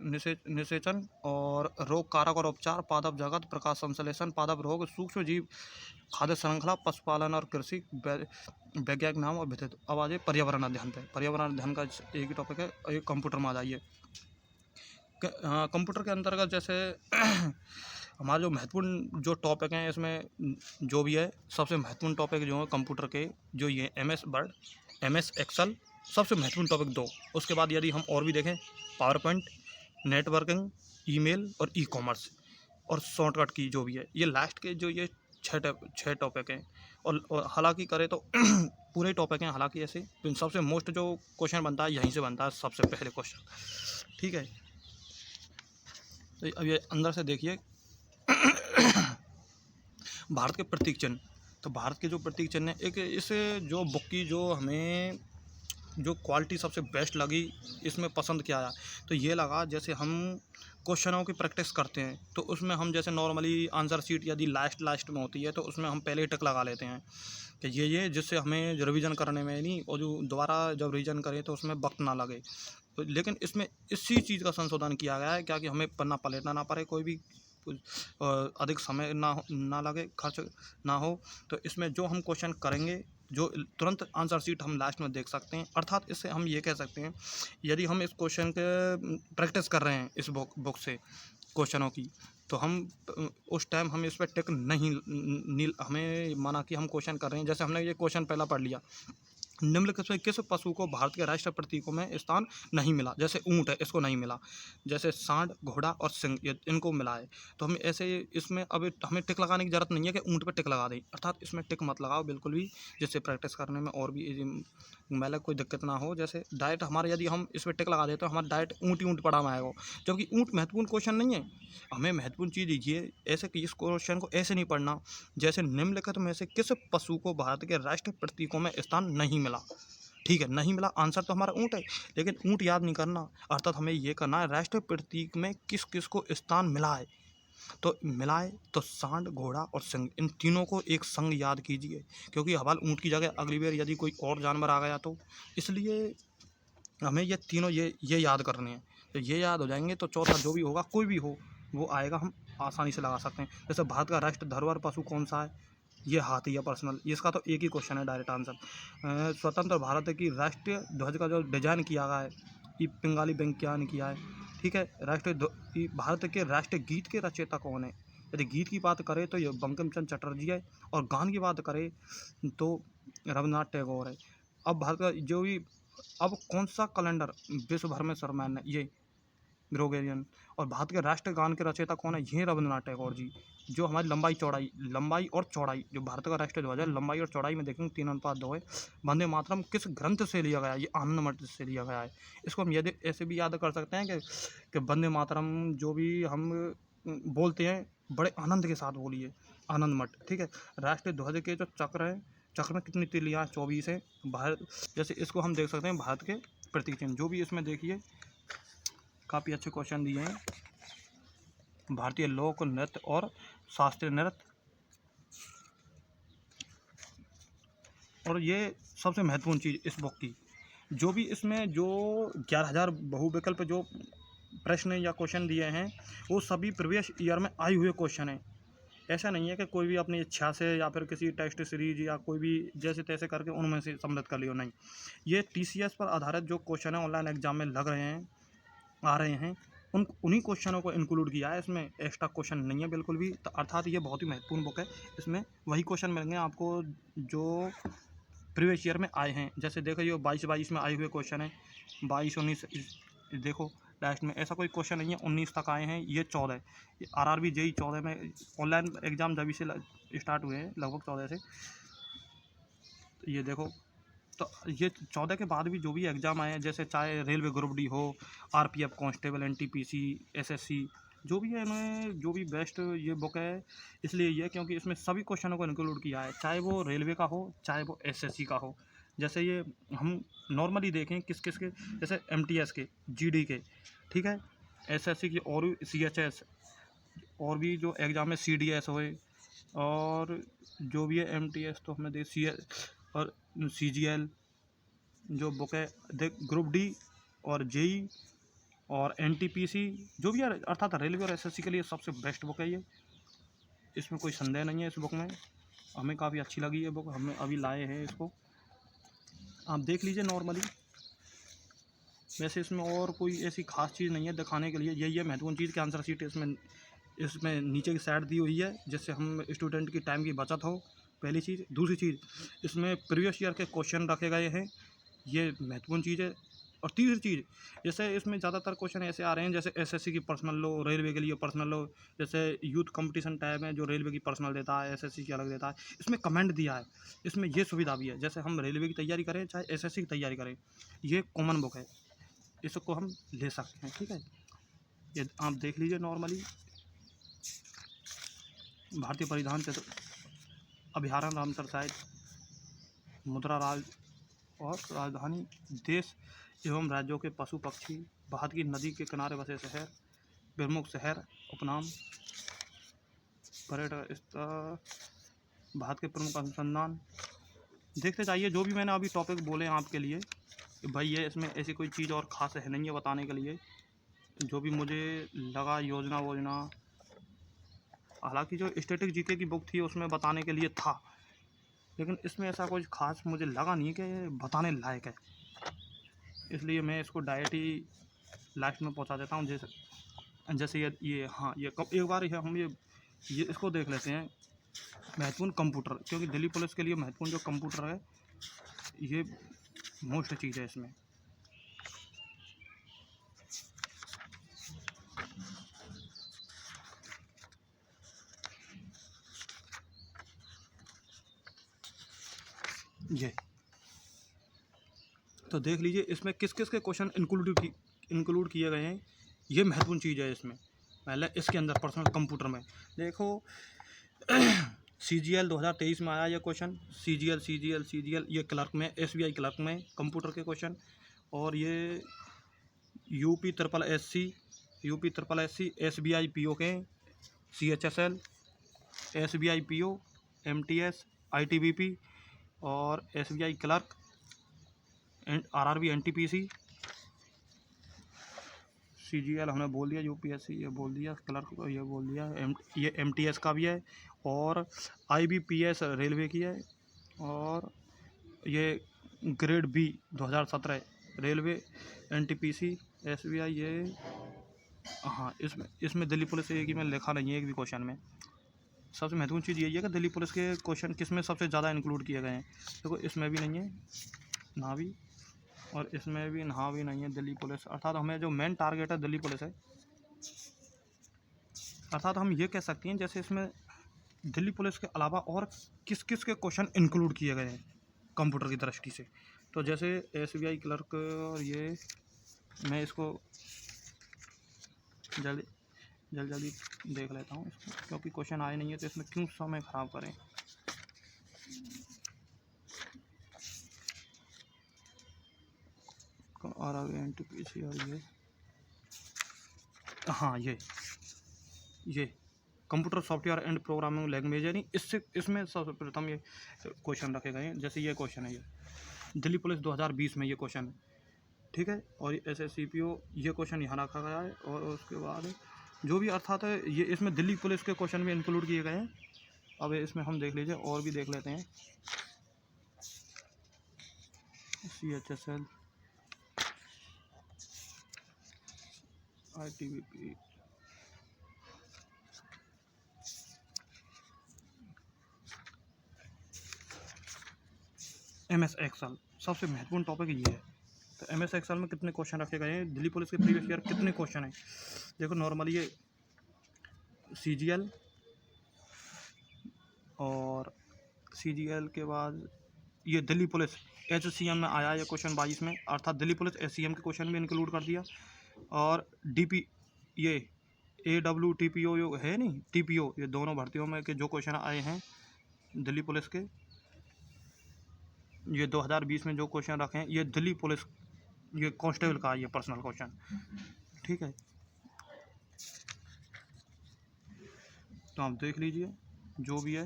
निषेचन और रोग कारक और उपचार, पादप जगत, प्रकाश संश्लेषण, पादप रोग, सूक्ष्म जीव, खाद्य श्रृंखला, पशुपालन और कृषि, वैज्ञानिक नाम और विधि। अब आ जाइए पर्यावरण अध्ययन पे। पर्यावरण अध्ययन का एक ही टॉपिक है, एक कंप्यूटर में आ जाइए। कंप्यूटर के अंतर्गत जैसे हमारा जो महत्वपूर्ण जो टॉपिक हैं इसमें जो भी है, सबसे महत्वपूर्ण टॉपिक जो है कंप्यूटर के, जो ये MS वर्ड, MS एक्सेल, सबसे महत्वपूर्ण टॉपिक 2। उसके बाद यदि हम और भी देखें, पावर पॉइंट, नेटवर्किंग, ईमेल और ई-कॉमर्स और शॉर्टकट की जो भी है, ये लास्ट के जो ये 6 टॉपिक हैं। और हालांकि करें तो पूरे टॉपिक हैं, हालांकि ऐसे सबसे मोस्ट जो क्वेश्चन बनता है यहीं से बनता है, सबसे पहले क्वेश्चन। ठीक है, तो अब ये अंदर से देखिए भारत के प्रतीक चिन्ह। तो भारत के जो प्रतीक चिन्ह है, एक इस जो बुक की जो हमें जो क्वालिटी सबसे बेस्ट लगी, इसमें पसंद किया आया, तो ये लगा जैसे हम क्वेश्चनों की प्रैक्टिस करते हैं तो उसमें हम जैसे नॉर्मली आंसर शीट यदि लास्ट में होती है तो उसमें हम पहले ही टिक लगा लेते हैं कि ये जिससे हमें रिवीजन करने में नहीं, और जो दोबारा जब रिवीजन करें तो उसमें वक्त ना लगे। तो लेकिन इसमें इसी चीज़ का संशोधन किया गया है, क्या कि हमें पन्ना पलटना ना पड़े, कोई भी अधिक समय ना लगे, खर्च ना हो। तो इसमें जो हम क्वेश्चन करेंगे, जो तुरंत आंसर शीट हम लास्ट में देख सकते हैं। अर्थात इससे हम ये कह सकते हैं, यदि हम इस क्वेश्चन के प्रैक्टिस कर रहे हैं इस बुक से क्वेश्चनों की, तो हम उस टाइम हम इस पर टिक नहीं हमें माना कि हम क्वेश्चन कर रहे हैं। जैसे हमने ये क्वेश्चन पहला पढ़ लिया, निम्नलिखित में किस पशु को भारत के राष्ट्रीय प्रतीकों में स्थान नहीं मिला। जैसे ऊँट है, इसको नहीं मिला। जैसे सांड, घोड़ा और सिंह, ये इनको मिला है। तो हम ऐसे इसमें अब हमें टिक लगाने की ज़रूरत नहीं है कि ऊँट पे टिक लगा दें, अर्थात इसमें टिक मत लगाओ बिल्कुल भी, जिससे प्रैक्टिस करने में और भी मतलब कोई दिक्कत ना हो। जैसे डायरेक्ट हमारे यदि हम इस पर टिक लगा दें तो हमारा डायरेक्ट ऊँट ही ऊँट पड़ा में आएगा, जबकि ऊँट महत्वपूर्ण क्वेश्चन नहीं है। हमें महत्वपूर्ण चीज़ ये ऐसे कि इस क्वेश्चन को ऐसे नहीं पढ़ना, जैसे निम्नलिखित में से किस पशु को भारत के राष्ट्रीय प्रतीकों में स्थान नहीं मिला। ठीक है, नहीं मिला, आंसर तो हमारा ऊँट है, लेकिन ऊँट याद नहीं करना, अर्थात हमें ये करना है राष्ट्रीय प्रतीक में किस किस को स्थान मिला है। तो मिला है तो सांड, घोड़ा और सिंह, इन तीनों को एक संग याद कीजिए, क्योंकि हवाल ऊँट की जगह अगली बार यदि कोई और जानवर आ गया तो इसलिए हमें ये तीनों ये याद करने हैं। तो ये याद हो जाएंगे तो चौथा जो भी होगा, कोई भी हो, वो आएगा, हम आसानी से लगा सकते हैं। जैसे भारत का राष्ट्र धरोहर पशु कौन सा है, ये हाथी है पर्सनल, इसका तो एक ही क्वेश्चन है डायरेक्ट आंसर। स्वतंत्र भारत की राष्ट्रीय ध्वज का जो डिजाइन किया गया है, ये पिंगाली वेंकैया ने किया है। ठीक है, भारत के राष्ट्रीय गीत के रचयिता कौन है। यदि गीत की बात करें तो ये बंकिम चंद्र चटर्जी है, और गान की बात करें तो रविन्द्रनाथ टैगोर है। अब भारत का जो भी, अब कौन सा कैलेंडर विश्व भर में सर्वमान्य है, ये ग्रेगोरियन। और भारत के राष्ट्रीय गान के रचयिता कौन है, ये रविन्द्रनाथ टैगोर जी। जो हमारी लंबाई और चौड़ाई, जो भारत का राष्ट्रीय ध्वज है, लंबाई और चौड़ाई में देखेंगे 3:2 है। वंदे मातरम किस ग्रंथ से लिया गया है, ये आनंद मठ से लिया गया है। इसको हम यदि ऐसे भी याद कर सकते हैं कि वंदे मातरम जो भी हम बोलते हैं, बड़े आनंद के साथ बोलिए, आनंद मठ। ठीक है, राष्ट्रीय ध्वज के जो चक्र है, चक्र में कितनी तिलियाँ, 24 है। भारत, जैसे इसको हम देख सकते हैं भारत के प्रतीक चिन्ह, जो भी इसमें देखिए काफ़ी अच्छे क्वेश्चन दिए हैं। भारतीय लोक नृत्य और शास्त्रीय नृत्य, और ये सबसे महत्वपूर्ण चीज़ इस बुक की, जो भी इसमें जो 11,000 बहुविकल्प जो प्रश्न या क्वेश्चन दिए हैं, वो सभी प्रीवियस ईयर में आए हुए क्वेश्चन हैं। ऐसा नहीं है कि कोई भी अपनी इच्छा से या फिर किसी टेस्ट सीरीज या कोई भी जैसे तैसे करके उनमें से सम्मिलित कर लियो, नहीं। ये TCS पर आधारित जो क्वेश्चन है ऑनलाइन एग्जाम में लग रहे हैं, आ रहे हैं, उन्हीं क्वेश्चनों को इंक्लूड किया है इसमें, एक्स्ट्रा क्वेश्चन नहीं है बिल्कुल भी। तो अर्थात ये बहुत ही महत्वपूर्ण बुक है, इसमें वही क्वेश्चन मिलेंगे आपको जो प्रीवियस ईयर में आए हैं। जैसे देखो ये 22 में आए हुए क्वेश्चन है, 22, 19, देखो लास्ट में ऐसा कोई क्वेश्चन नहीं है, 19 तक आए हैं, ये 14, RRB JEE 14 में ऑनलाइन एग्ज़ाम जब से स्टार्ट हुए हैं, लगभग 14 से। तो ये देखो, तो ये 14 के बाद भी जो भी एग्ज़ाम आए हैं, जैसे चाहे रेलवे ग्रुप डी हो, RPF कांस्टेबल, NTPC, SSC, जो भी है, इन्होंने जो भी बेस्ट ये बुक है इसलिए ये, क्योंकि इसमें सभी क्वेश्चनों को इंक्लूड किया है, चाहे वो रेलवे का हो चाहे वो SSC का हो। जैसे ये हम नॉर्मली देखें किस किस के, जैसे MTS के, GD के, ठीक है, SSC की, और CHS, और भी जो एग्ज़ाम में CDS होए, और जो भी है MTS तो हमने देख और CGL जो बुक है देख, ग्रुप डी और JEE और NTPC, जो भी है, अर्थात रेलवे और SSC के लिए सबसे बेस्ट बुक है ये, इसमें कोई संदेह नहीं है। इस बुक में हमें काफ़ी अच्छी लगी ये बुक, हमने अभी लाए हैं इसको, आप देख लीजिए नॉर्मली, वैसे इसमें और कोई ऐसी खास चीज़ नहीं है दिखाने के लिए। यही है महत्वपूर्ण चीज़ कि आंसर शीट इसमें नीचे की साइड दी हुई है, जिससे हम स्टूडेंट की टाइम की बचत हो, पहली चीज़। दूसरी चीज़, इसमें प्रीवियस ईयर के क्वेश्चन रखे गए हैं, ये महत्वपूर्ण चीज़ है। और तीसरी चीज़, जैसे इसमें ज़्यादातर क्वेश्चन ऐसे आ रहे हैं जैसे एसएससी की पर्सनल लो, रेलवे के लिए पर्सनल लो, जैसे यूथ कंपटीशन टैब है जो रेलवे की पर्सनल देता है, एसएससी की अलग देता है। इसमें कमेंट दिया है, इसमें ये सुविधा भी है, जैसे हम रेलवे की तैयारी करें चाहे एसएससी की तैयारी करें, ये कॉमन बुक है, इसको हम ले सकते हैं। ठीक है, ये आप देख लीजिए नॉर्मली, भारतीय परिधान क्षेत्र अभ्यारण्य रामसर साइट, मुद्रा राज और राजधानी, देश एवं राज्यों के पशु पक्षी, भारत की नदी के किनारे बसे शहर, प्रमुख शहर, उपनाम, पर्यटन स्थल, भारत के प्रमुख अनुसंधान। देखते जाइए, जो भी मैंने अभी टॉपिक बोले हैं आपके लिए, भाई ये इसमें ऐसी कोई चीज़ और ख़ास है नहीं है बताने के लिए, जो भी मुझे लगा योजना वोजना। हालांकि जो स्टैटिक जीके की बुक थी उसमें बताने के लिए था, लेकिन इसमें ऐसा कुछ खास मुझे लगा नहीं कि ये बताने लायक है, इसलिए मैं इसको डायरेक्ट ही लास्ट में पहुंचा देता हूं। जैसे ये हाँ, ये एक बार हम ये इसको देख लेते हैं, महत्वपूर्ण कंप्यूटर, क्योंकि दिल्ली पुलिस के लिए महत्वपूर्ण जो कंप्यूटर है ये मोस्ट चीज़ है इसमें। ये तो देख लीजिए इसमें किस किस के क्वेश्चन इंक्लूड किए गए हैं, ये महत्वपूर्ण चीज़ है इसमें। पहले इसके अंदर पर्सनल कंप्यूटर में देखो, CGL 2023 में आया ये क्वेश्चन, CGL ये क्लर्क में, SBI क्लर्क में कंप्यूटर के क्वेश्चन। और ये UP SSC SBI PO के, CHSL SBI PO MTS ITBP और SBI clerk, RRB NTPC, CGL हमने बोल दिया, UPSC ये बोल दिया, क्लर्क को ये बोल दिया, ये MTS का भी है, और IBPS रेलवे की है, और ये grade B 2017 railway, NTPC SBI ये। हाँ, इसमें दिल्ली पुलिस एक ही में लिखा नहीं है एक भी क्वेश्चन में। सबसे महत्वपूर्ण चीज़ यही है कि दिल्ली पुलिस के क्वेश्चन किस में सबसे ज़्यादा इंक्लूड किए गए हैं। देखो इसमें भी नहीं है ना भी, और इसमें भी नहा भी नहीं है दिल्ली पुलिस। अर्थात हमें जो मेन टारगेट है दिल्ली पुलिस है, अर्थात हम ये कह सकते हैं जैसे इसमें दिल्ली पुलिस के अलावा और किस किस के क्वेश्चन इंक्लूड किए गए हैं कंप्यूटर की दृष्टि से। तो जैसे SBI क्लर्क, और ये मैं इसको जल्दी देख लेता हूँ इसको, क्योंकि क्वेश्चन आए नहीं है तो इसमें क्यों समय ख़राब करें। RRB NTPC और ये, हाँ ये computer software and programming language, यानी इसमें सबसे प्रथम ये क्वेश्चन रखे गए हैं। जैसे ये क्वेश्चन है, ये दिल्ली पुलिस 2020 में ये क्वेश्चन है, ठीक है। और SSC PO ये क्वेश्चन यहाँ रखा गया है, और उसके बाद जो भी अर्थात है ये इसमें दिल्ली पुलिस के क्वेश्चन भी इंक्लूड किए गए हैं। अब इसमें हम देख लीजिए और भी देख लेते हैं, CHSL ITBP, MS Excel, सबसे महत्वपूर्ण टॉपिक ये है। तो MS Excel में कितने क्वेश्चन रखे गए हैं, दिल्ली पुलिस के प्रीवियस ईयर कितने क्वेश्चन हैं। देखो नॉर्मली ये CGL, और CGL के बाद ये दिल्ली पुलिस HCM में आया ये क्वेश्चन 22 में, अर्थात दिल्ली पुलिस SCM के क्वेश्चन भी इंक्लूड कर दिया। और DP ये AWTPO जो है नहीं, TPO, ये दोनों भर्तियों में के जो क्वेश्चन आए हैं दिल्ली पुलिस के, ये 2020 में जो क्वेश्चन रखे हैं, ये दिल्ली पुलिस ये कांस्टेबल का ये पर्सनल क्वेश्चन, ठीक है। तो आप देख लीजिए जो भी है।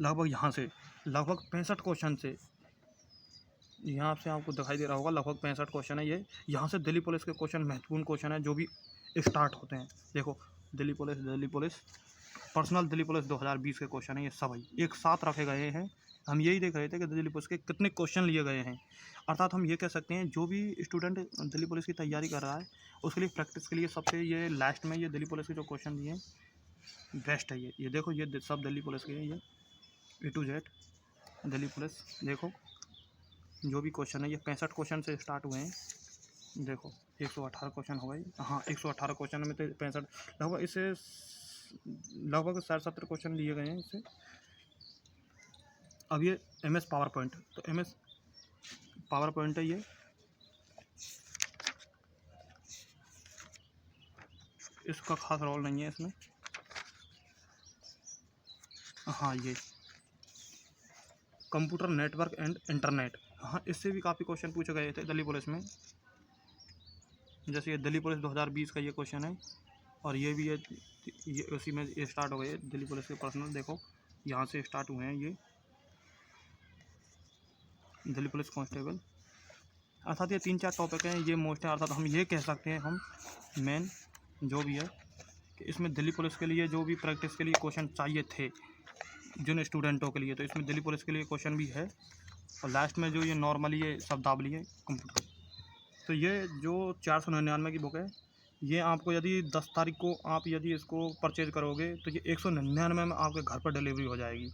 लगभग यहाँ से लगभग 65 क्वेश्चन से, यहाँ से आपको दिखाई दे रहा होगा लगभग 65 क्वेश्चन है ये। यहाँ से दिल्ली पुलिस के क्वेश्चन महत्वपूर्ण क्वेश्चन है जो भी स्टार्ट होते हैं। देखो Delhi police personal Delhi police 2020 के क्वेश्चन है, ये सभी एक साथ रखे गए हैं। हम यही देख रहे थे कि दिल्ली पुलिस के कितने क्वेश्चन लिए गए हैं। अर्थात हम ये कह सकते हैं जो भी स्टूडेंट दिल्ली पुलिस की तैयारी कर रहा है उसके लिए प्रैक्टिस के लिए सबसे ये लास्ट में ये दिल्ली पुलिस के जो क्वेश्चन दिए हैं बेस्ट है। ये देखो, ये सब दिल्ली पुलिस के हैं, ये A to Z Delhi police. देखो जो भी क्वेश्चन है ये 65 क्वेश्चन से स्टार्ट हुए हैं। देखो 118 क्वेश्चन हो गए। हाँ, 118 क्वेश्चन में तो 65 लगभग इससे लगभग 60-70 क्वेश्चन लिए गए हैं इससे। अब ये MS पावर पॉइंट, तो MS पावर पॉइंट है, ये इसका खास रोल नहीं है इसमें। हाँ, ये कंप्यूटर नेटवर्क एंड इंटरनेट, हाँ इससे भी काफ़ी क्वेश्चन पूछे गए थे दिल्ली पुलिस में। जैसे ये दिल्ली पुलिस 2020 का ये क्वेश्चन है, और ये भी है, ये उसी में ये स्टार्ट हो गए दिल्ली पुलिस के पर्सनल। देखो यहाँ से स्टार्ट हुए हैं ये दिल्ली पुलिस कांस्टेबल। अर्थात ये 3-4 टॉपिक हैं, ये मोस्ट है। अर्थात हम ये कह सकते हैं, हम मेन जो भी है कि इसमें दिल्ली पुलिस के लिए जो भी प्रैक्टिस के लिए क्वेश्चन चाहिए थे जिन स्टूडेंटों के लिए, तो इसमें दिल्ली पुलिस के लिए क्वेश्चन भी है। और लास्ट में जो ये नॉर्मली ये शब्दावली है कंप्यूटर, तो ये जो 499 की बुक है, ये आपको यदि 10 तारीख को आप यदि इसको परचेज करोगे तो ये 199 में आपके घर पर डिलीवरी हो जाएगी।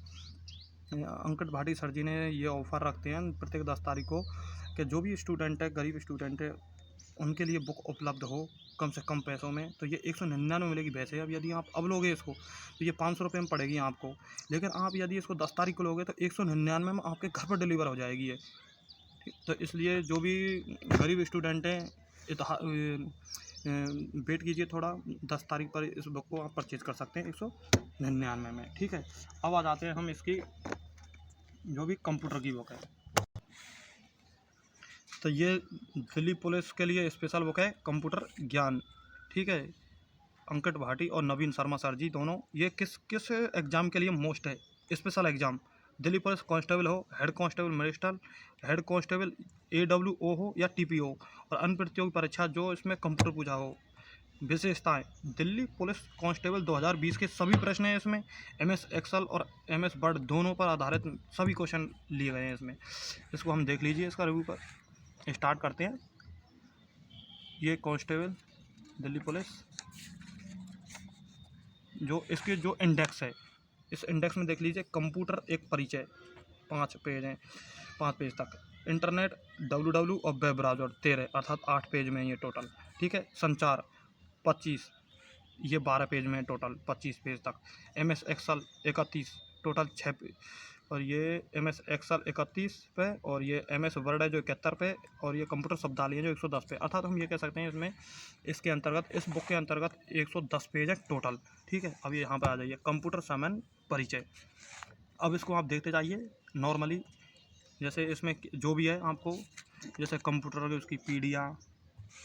अंकित भाटी सर जी ने ये ऑफ़र रखते हैं प्रत्येक 10 तारीख को कि जो भी स्टूडेंट है, गरीब स्टूडेंट है, उनके लिए बुक उपलब्ध हो कम से कम पैसों में। तो ये 199 में मिलेगी। वैसे अब यदि आप अब लोगे इसको तो ये 500 रुपये में पड़ेगी आपको, लेकिन आप यदि इसको 10 तारीख को लोगे तो 199 में आपके घर पर डिलीवर हो जाएगी ये। तो इसलिए जो भी गरीब स्टूडेंट हैं वेट कीजिए थोड़ा, 10 तारीख पर इस बुक को आप परचेज़ कर सकते हैं 199 में। ठीक है, अब आ जाते हैं हम इसकी जो भी कंप्यूटर की बुक है। तो ये दिल्ली पुलिस के लिए स्पेशल बुक है कंप्यूटर ज्ञान। ठीक है, अंकित भाटी और नवीन शर्मा सर जी दोनों, ये किस किस एग्ज़ाम के लिए मोस्ट है special exam. Delhi police constable हो, head constable magistrate, head constable AWO हो या TPO, और अन्य प्रतियोगी परीक्षा जो इसमें कंप्यूटर पूछा हो। विशेषताएं, दिल्ली पुलिस कांस्टेबल 2020 के सभी प्रश्न हैं इसमें। MS एक्सेल और MS वर्ड दोनों पर आधारित सभी क्वेश्चन लिए गए हैं इसमें। इसको हम देख लीजिए, इसका रिव्यू पर स्टार्ट करते हैं। ये कांस्टेबल दिल्ली पुलिस जो इसके जो इंडेक्स है, इस इंडेक्स में देख लीजिए, कंप्यूटर एक परिचय 5 पेज हैं, 5 पेज तक। इंटरनेट, WW और वेब ब्राउज़र 13, अर्थात 8 पेज में ये टोटल। ठीक है, संचार 25, ये 12 पेज में टोटल 25 पेज तक। MS एक्सेल 31, टोटल 6 पेज, और ये MS एक्सेल 31 पे, और ये MS वर्ड है जो 71 पे, और ये कंप्यूटर शब्दावली है जो 110 पे। अर्थात हम ये कह सकते हैं इसमें इसके अंतर्गत, इस बुक के अंतर्गत 110 पेज है टोटल। ठीक है, अब ये यहाँ पर आ जाइए, कंप्यूटर सामान्य परिचय। अब इसको आप देखते जाइए नॉर्मली, जैसे इसमें जो भी है आपको, जैसे कंप्यूटर की उसकी पीढ़ियाँ,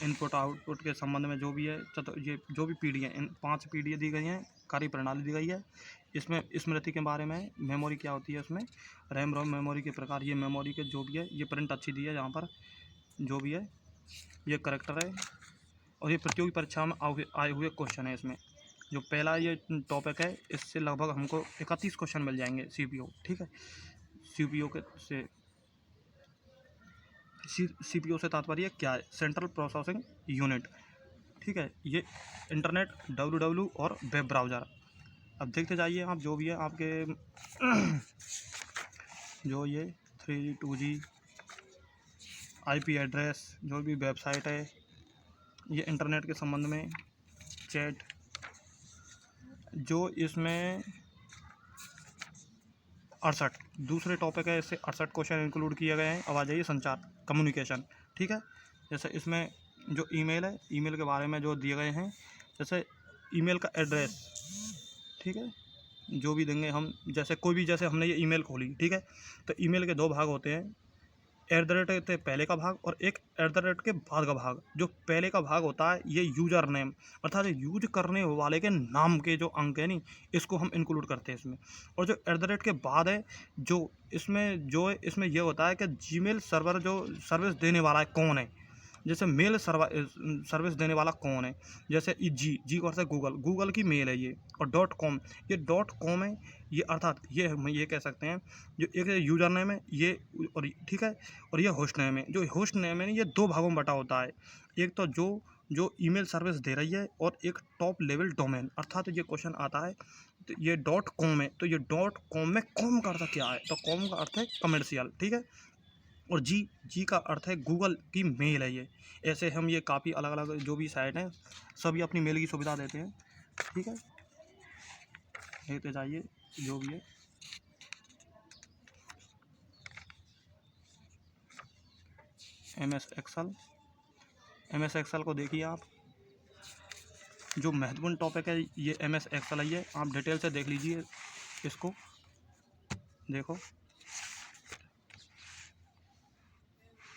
इनपुट आउटपुट के संबंध में जो भी है, ये जो भी पीढ़ी है, इन 5 पीढ़ी दी गई हैं, कार्य प्रणाली दी गई है। इसमें स्मृति के बारे में, मेमोरी क्या होती है इसमें, रैम रोम मेमोरी के प्रकार, ये मेमोरी के जो भी है, ये प्रिंट अच्छी दी है यहाँ पर, जो भी है ये करेक्टर है। और ये प्रतियोगी परीक्षा में आए हुए क्वेश्चन है इसमें। जो पहला ये टॉपिक है, इससे लगभग हमको 31 क्वेश्चन मिल जाएंगे CPU। ठीक है, CPU CPU से तात्पर्य क्या है, सेंट्रल प्रोसेसिंग यूनिट। ठीक है, ये इंटरनेट, WW और वेब ब्राउज़र। अब देखते जाइए आप, जो भी है आपके जो ये 3G 2G IP एड्रेस, जो भी वेबसाइट है, ये इंटरनेट के संबंध में, चैट, जो इसमें 68 दूसरे टॉपिक है, इससे 68 क्वेश्चन इंक्लूड किए गए हैं। अब आ जाइए संचार, कम्युनिकेशन। ठीक है, जैसे इसमें जो ईमेल है, ईमेल के बारे में जो दिए गए हैं, जैसे ईमेल का एड्रेस। ठीक है, जो भी देंगे हम, जैसे कोई भी, जैसे हमने ये ईमेल खोली, ठीक है, तो ईमेल के 2 भाग होते हैं, @ के पहले का भाग और एक @ के बाद का भाग। जो पहले का भाग होता है ये यूज़र नेम, अर्थात यूज करने वाले के नाम के जो अंक है नहीं, इसको हम इंक्लूड करते हैं इसमें। और जो @ के बाद है, जो इसमें ये होता है कि जीमेल सर्वर जो सर्विस देने वाला है कौन है, जैसे मेल सर्विस देने वाला कौन है, जैसे जी का अर्थ है गूगल, गूगल की मेल है ये। और डॉट कॉम, ये डॉट कॉम है, ये अर्थात ये हम ये कह सकते हैं जो एक यूज़र नेम है ये, और ठीक है, और ये होस्ट नेम है। जो होस्ट नेम है ये दो भागों में बटा होता है, एक तो जो ईमेल सर्विस दे रही है, और एक टॉप लेवल डोमेन। अर्थात ये क्वेश्चन आता है तो ये डॉट कॉम है, तो ये डॉट कॉम में कॉम का अर्थ क्या है, तो कॉम का अर्थ है कमर्शियल, ठीक है। और जी का अर्थ है गूगल की मेल है ये। ऐसे हम ये काफ़ी अलग अलग जो भी साइट हैं सभी अपनी मेल की सुविधा देते हैं, ठीक है। देखते जाइए जो भी है। एमएस एक्सेल को देखिए आप, जो महत्वपूर्ण टॉपिक है ये एमएस एक्सेल है, आप डिटेल से देख लीजिए इसको। देखो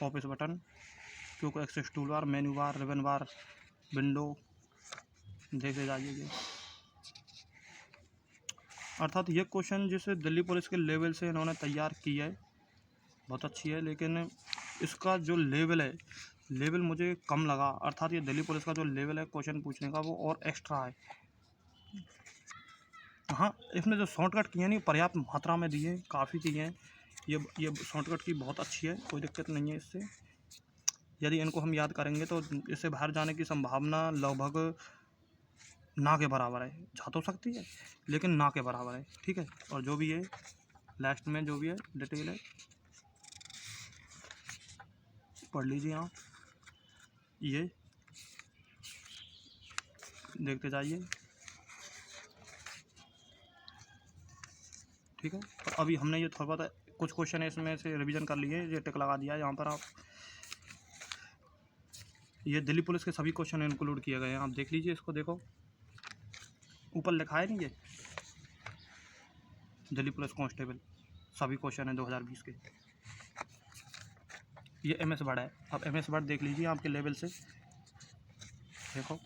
ऑफिस बटन, क्योंकि access toolbar, menu bar, ribbon bar, window, देखते जाइए ये। अर्थात ये क्वेश्चन जिसे दिल्ली पुलिस के लेवल से इन्होंने तैयार की है बहुत अच्छी है, लेकिन इसका जो लेवल है, लेवल मुझे कम लगा। अर्थात ये दिल्ली पुलिस का जो लेवल है क्वेश्चन पूछने का वो और एक्स्ट्रा है। हाँ, इसमें जो शॉर्टकट किए नहीं पर्याप्त मात्रा में दिए, काफ़ी दिए हैं। ये शॉर्टकट की बहुत अच्छी है, कोई दिक्कत नहीं है इससे। यदि इनको हम याद करेंगे तो इससे बाहर जाने की संभावना लगभग ना के बराबर है, जा तो सकती है लेकिन ना के बराबर है, ठीक है। और जो भी है लास्ट में जो भी है डिटेल है पढ़ लीजिए आप, ये देखते जाइए, ठीक है। तो अभी हमने ये थोड़ा बहुत कुछ क्वेश्चन है इसमें से रिवीजन कर लिए, ये टिक लगा दिया है यहाँ पर आप। ये दिल्ली पुलिस के सभी क्वेश्चन इंक्लूड किए गए हैं, आप देख लीजिए इसको। देखो ऊपर लिखा है नहीं, ये दिल्ली पुलिस कांस्टेबल सभी क्वेश्चन हैं 2020 के। ये एमएस वर्ड है, अब एमएस वर्ड देख लीजिए आपके लेवल से। देखो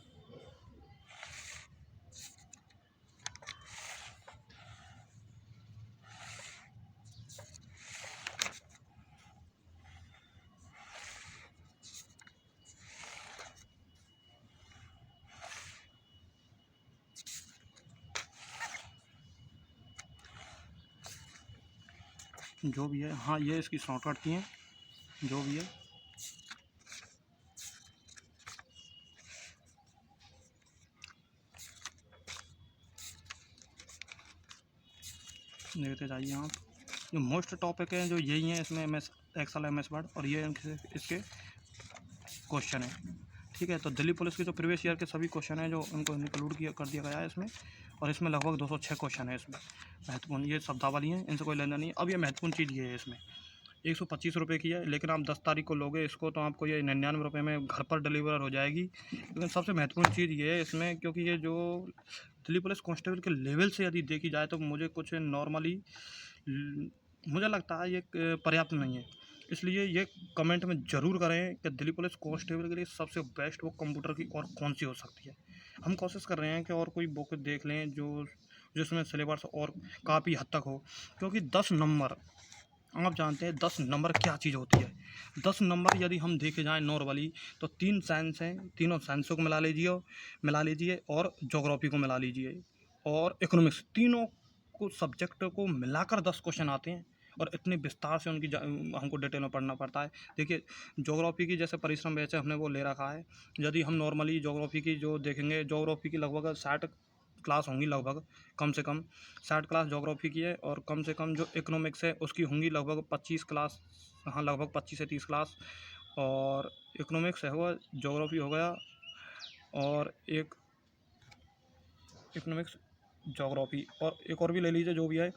जो भी है, हाँ ये इसकी शॉर्टकट की हैं जो भी है। देखते जाइए आप, जो मोस्ट टॉपिक है जो यही है इसमें, एमएस एक्सेल, एमएस वर्ड, और ये इसके क्वेश्चन है, ठीक है। तो दिल्ली पुलिस के जो प्रीवियस ईयर के सभी क्वेश्चन हैं जो उनको इंक्लूड कर दिया गया है इसमें, और इसमें लगभग 206 क्वेश्चन है इसमें महत्वपूर्ण। ये शब्दावली हैं, इनसे कोई लेना नहीं है। अब ये महत्वपूर्ण चीज़ ये है, इसमें 125 रुपये की है, लेकिन आप 10 तारीख को लोगे इसको तो आपको ये 99 रुपये में घर पर डिलीवर हो जाएगी। लेकिन सबसे महत्वपूर्ण चीज़ ये है इसमें, क्योंकि ये जो दिल्ली पुलिस कांस्टेबल के लेवल से यदि देखी जाए तो मुझे कुछ नॉर्मली मुझे लगता है ये पर्याप्त नहीं है। इसलिए ये कमेंट में ज़रूर करें कि दिल्ली पुलिस कांस्टेबल के लिए सबसे बेस्ट बुक कंप्यूटर की और कौन सी हो सकती है। हम कोशिश कर रहे हैं कि और कोई बुक देख लें जो जिसमें सिलेबस और काफ़ी हद तक हो, क्योंकि 10 नंबर आप जानते हैं 10 नंबर क्या चीज़ होती है। 10 नंबर यदि हम देखे जाएँ नॉर्मली तो 3 साइंस हैं, तीनों साइंसों को मिला लीजिए और ज्योग्राफी को मिला लीजिए और इकोनॉमिक्स, तीनों को सब्जेक्ट को मिलाकर 10 क्वेश्चन आते हैं, और इतने विस्तार से उनकी हमको डिटेल में पढ़ना पड़ता है। देखिए ज्योग्राफी की जैसे परिश्रम बैच हमने वो ले रखा है। यदि हम नॉर्मली ज्योग्राफी की जो देखेंगे, ज्योग्राफी की लगभग 60 क्लास होंगी, लगभग कम से कम 60 क्लास ज्योग्राफी की है, और कम से कम जो इकोनॉमिक्स है उसकी होंगी लगभग 25 क्लास, हाँ लगभग 25 से 30 क्लास। और इकोनॉमिक्स है हुआ, ज्योग्राफी हो गया, और एक इकोनॉमिक्स, ज्योग्राफी, और एक और भी ले लीजिए जो भी है।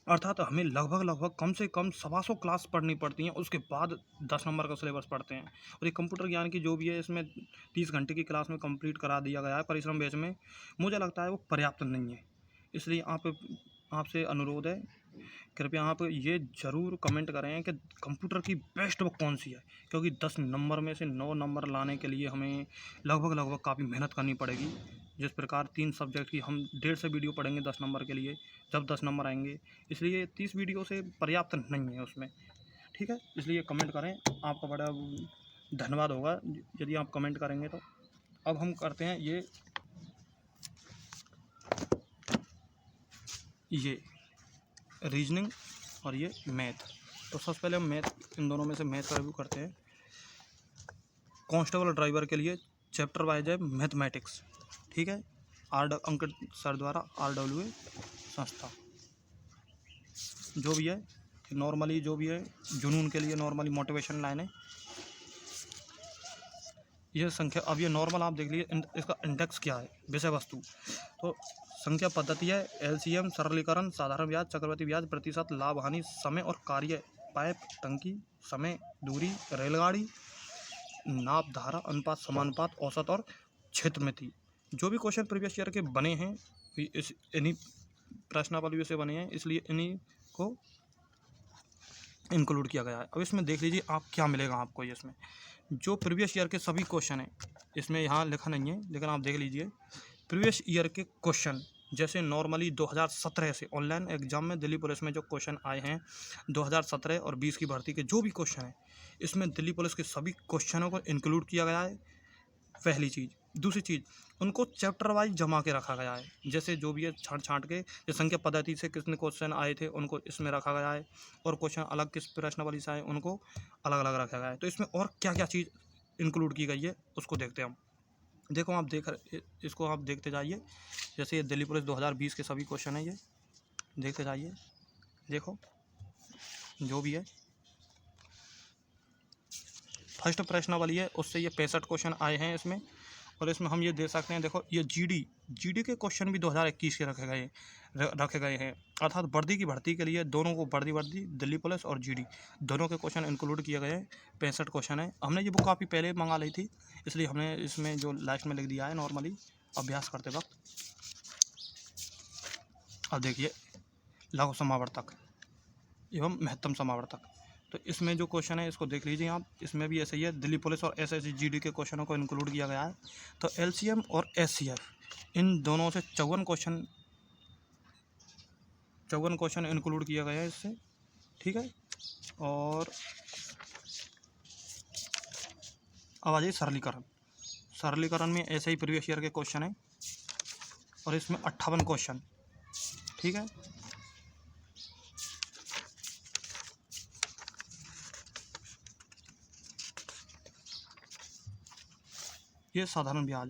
अर्थात हमें लगभग कम से कम 125 क्लास पढ़नी पड़ती हैं, उसके बाद 10 नंबर का सिलेबस पढ़ते हैं। और ये कंप्यूटर ज्ञान की जो भी है इसमें 30 घंटे की क्लास में कंप्लीट करा दिया गया है परिश्रम बैच में। मुझे लगता है वो पर्याप्त नहीं है, इसलिए आपसे अनुरोध है, कृपया आप ये ज़रूर कमेंट करें कि कंप्यूटर की बेस्ट बुक कौन सी है, क्योंकि 10 नंबर में से 9 नंबर लाने के लिए हमें लगभग काफ़ी मेहनत करनी पड़ेगी। जिस प्रकार 3 सब्जेक्ट की हम 1.5 से वीडियो पढ़ेंगे 10 नंबर के लिए, जब 10 नंबर आएंगे, इसलिए 30 वीडियो से पर्याप्त नहीं है उसमें, ठीक है। इसलिए कमेंट करें, आपका बड़ा धन्यवाद होगा यदि आप कमेंट करेंगे तो। अब हम करते हैं ये रीजनिंग और ये मैथ। तो सबसे पहले हम मैथ, इन दोनों में से मैथ का रिव्यू करते हैं। कांस्टेबल ड्राइवर के लिए चैप्टर वाइज है मैथमेटिक्स, ठीक है, अंकित सर द्वारा RWA संस्था। जो भी है नॉर्मली, जो भी है जुनून के लिए नॉर्मली मोटिवेशन लाइन है ये संख्या। अब ये नॉर्मल आप देख लीजिए इसका इंडेक्स क्या है, विषय वस्तु। तो संख्या पद्धति है LCM, सरलीकरण, साधारण ब्याज, चक्रवृद्धि ब्याज, प्रतिशत, लाभ हानि, समय और कार्य, पाइप, टंकी, समय, दूरी, रेलगाड़ी, नाप, धारा, अनुपात, समानुपात, औसत और क्षेत्रमिति। जो भी क्वेश्चन प्रीवियस ईयर के बने हैं इन्हीं प्रश्नावली से बने हैं, इसलिए इन्हीं को इंक्लूड किया गया है। अब इसमें देख लीजिए आप क्या मिलेगा आपको। इसमें जो प्रीवियस ईयर के सभी क्वेश्चन हैं, इसमें यहाँ लिखा नहीं है लेकिन आप देख लीजिए प्रीवियस ईयर के क्वेश्चन। जैसे नॉर्मली 2017 से ऑनलाइन एग्जाम में दिल्ली पुलिस में जो क्वेश्चन आए हैं 2017 और 20 की भर्ती के जो भी क्वेश्चन हैं, इसमें दिल्ली पुलिस के सभी क्वेश्चनों को इंक्लूड किया गया है, पहली चीज़। दूसरी चीज़, उनको चैप्टर वाइज जमा के रखा गया है। जैसे जो भी है छांट के, जो संख्या पद्धति से कितने क्वेश्चन आए थे उनको इसमें रखा गया है, और क्वेश्चन अलग किस प्रश्नावली से आए उनको अलग अलग रखा गया है। तो इसमें और क्या क्या चीज़ इंक्लूड की गई है उसको देखते हैं हम। देखो आप इसको आप देखते जाइए। जैसे ये दिल्ली पुलिस 2020 के सभी क्वेश्चन है, ये देखते जाइए। देखो जो भी है फर्स्ट प्रश्नावली है उससे ये 65 क्वेश्चन आए हैं इसमें। और इसमें हम ये देख सकते हैं, देखो ये जीडी के क्वेश्चन भी 2021 के रखे गए हैं। अर्थात वर्दी की भर्ती के लिए दोनों को वर्दी दिल्ली पुलिस और जीडी दोनों के क्वेश्चन इंक्लूड किए गए हैं। 65 क्वेश्चन है। हमने ये बुक काफ़ी पहले मंगा ली थी, इसलिए हमने इसमें जो लास्ट में लिख दिया है नॉर्मली अभ्यास करते वक्त। अब देखिए लघु समावर्तक एवं महत्तम समावर्तक। तो इसमें जो क्वेश्चन है इसको देख लीजिए आप। इसमें भी ऐसे ही है, दिल्ली पुलिस और SSC GD के क्वेश्चनों को इंक्लूड किया गया है। तो LCM और SCF इन दोनों से 54 क्वेश्चन इंक्लूड किया गया है इससे, ठीक है। और अब आ जाइए सरलीकरण में ऐसे ही प्रीवियस ईयर के क्वेश्चन है और इसमें 58 क्वेश्चन, ठीक है। ये साधारण ब्याज।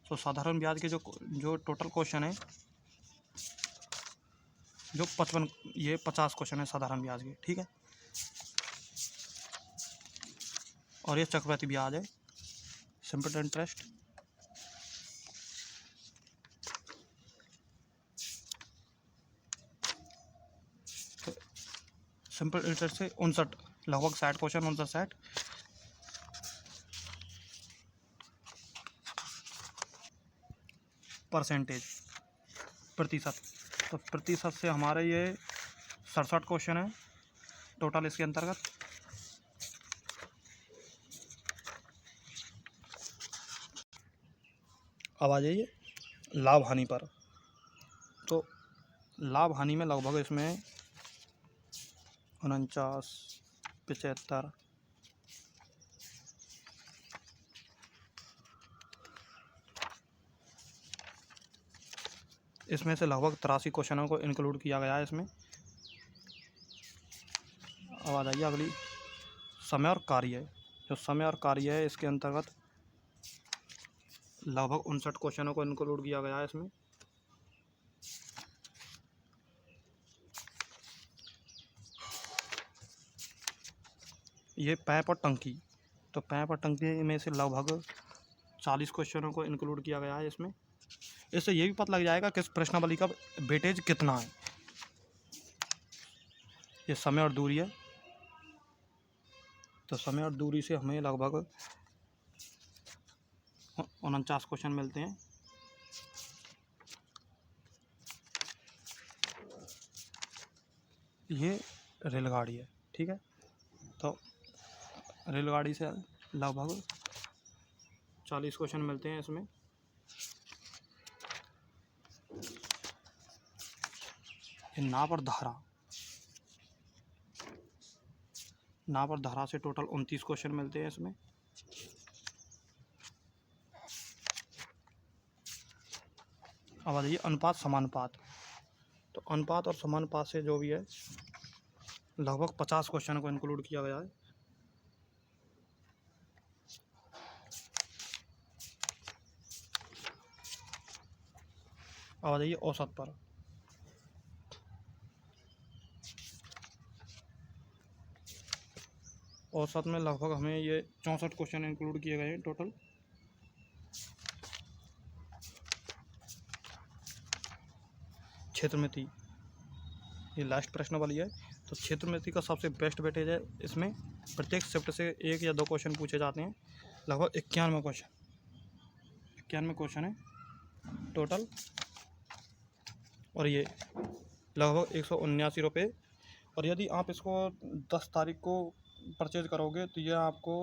तो साधारण ब्याज के जो टोटल क्वेश्चन है जो 50 क्वेश्चन है साधारण ब्याज के, ठीक है। और ये चक्रवृद्धि ब्याज है, सिंपल इंटरेस्ट। तो सिंपल इंटरेस्ट से 59 लगभग 60 क्वेश्चन, 59 परसेंटेज प्रतिशत। तो प्रतिशत से हमारे ये 67 क्वेश्चन है टोटल इसके अंतर्गत। अब आ जाइए लाभ हानि पर। तो लाभ हानि में लगभग इसमें 49, 75, इसमें से लगभग 83 क्वेश्चनों को इंक्लूड किया गया है इसमें। अब आ जाइए अगली समय और कार्य। जो समय और कार्य है इसके अंतर्गत लगभग 59 क्वेश्चनों को इंक्लूड किया गया है इसमें। ये पाइप और टंकी। तो पाइप और टंकी में से लगभग 40 क्वेश्चनों को इंक्लूड किया गया है इसमें। इससे ये भी पता लग जाएगा किस प्रश्नावली का वेटेज कितना है। ये समय और दूरी है। तो समय और दूरी से हमें लगभग 49 क्वेश्चन मिलते हैं। ये रेलगाड़ी है, ठीक है। तो रेलगाड़ी से लगभग 40 क्वेश्चन मिलते हैं इसमें। ये नाप और धारा से टोटल 29 क्वेश्चन मिलते हैं इसमें। अब आ जाइए अनुपात समानुपात। तो अनुपात और समानुपात से जो भी है लगभग 50 क्वेश्चन को इंक्लूड किया गया है। अब आ जाइए औसत पर। औसत में लगभग हमें ये 64 क्वेश्चन इंक्लूड किए गए हैं टोटल। क्षेत्रमिति ये लास्ट प्रश्न वाली है। तो क्षेत्रमिति का सबसे बेस्ट वेटेज है। इसमें प्रत्येक शिफ्ट से 1 या 2 क्वेश्चन पूछे जाते हैं। लगभग 91 क्वेश्चन है टोटल। और ये लगभग 179 रुपये। और यदि आप इसको 10 तारीख को परचेज करोगे तो यह आपको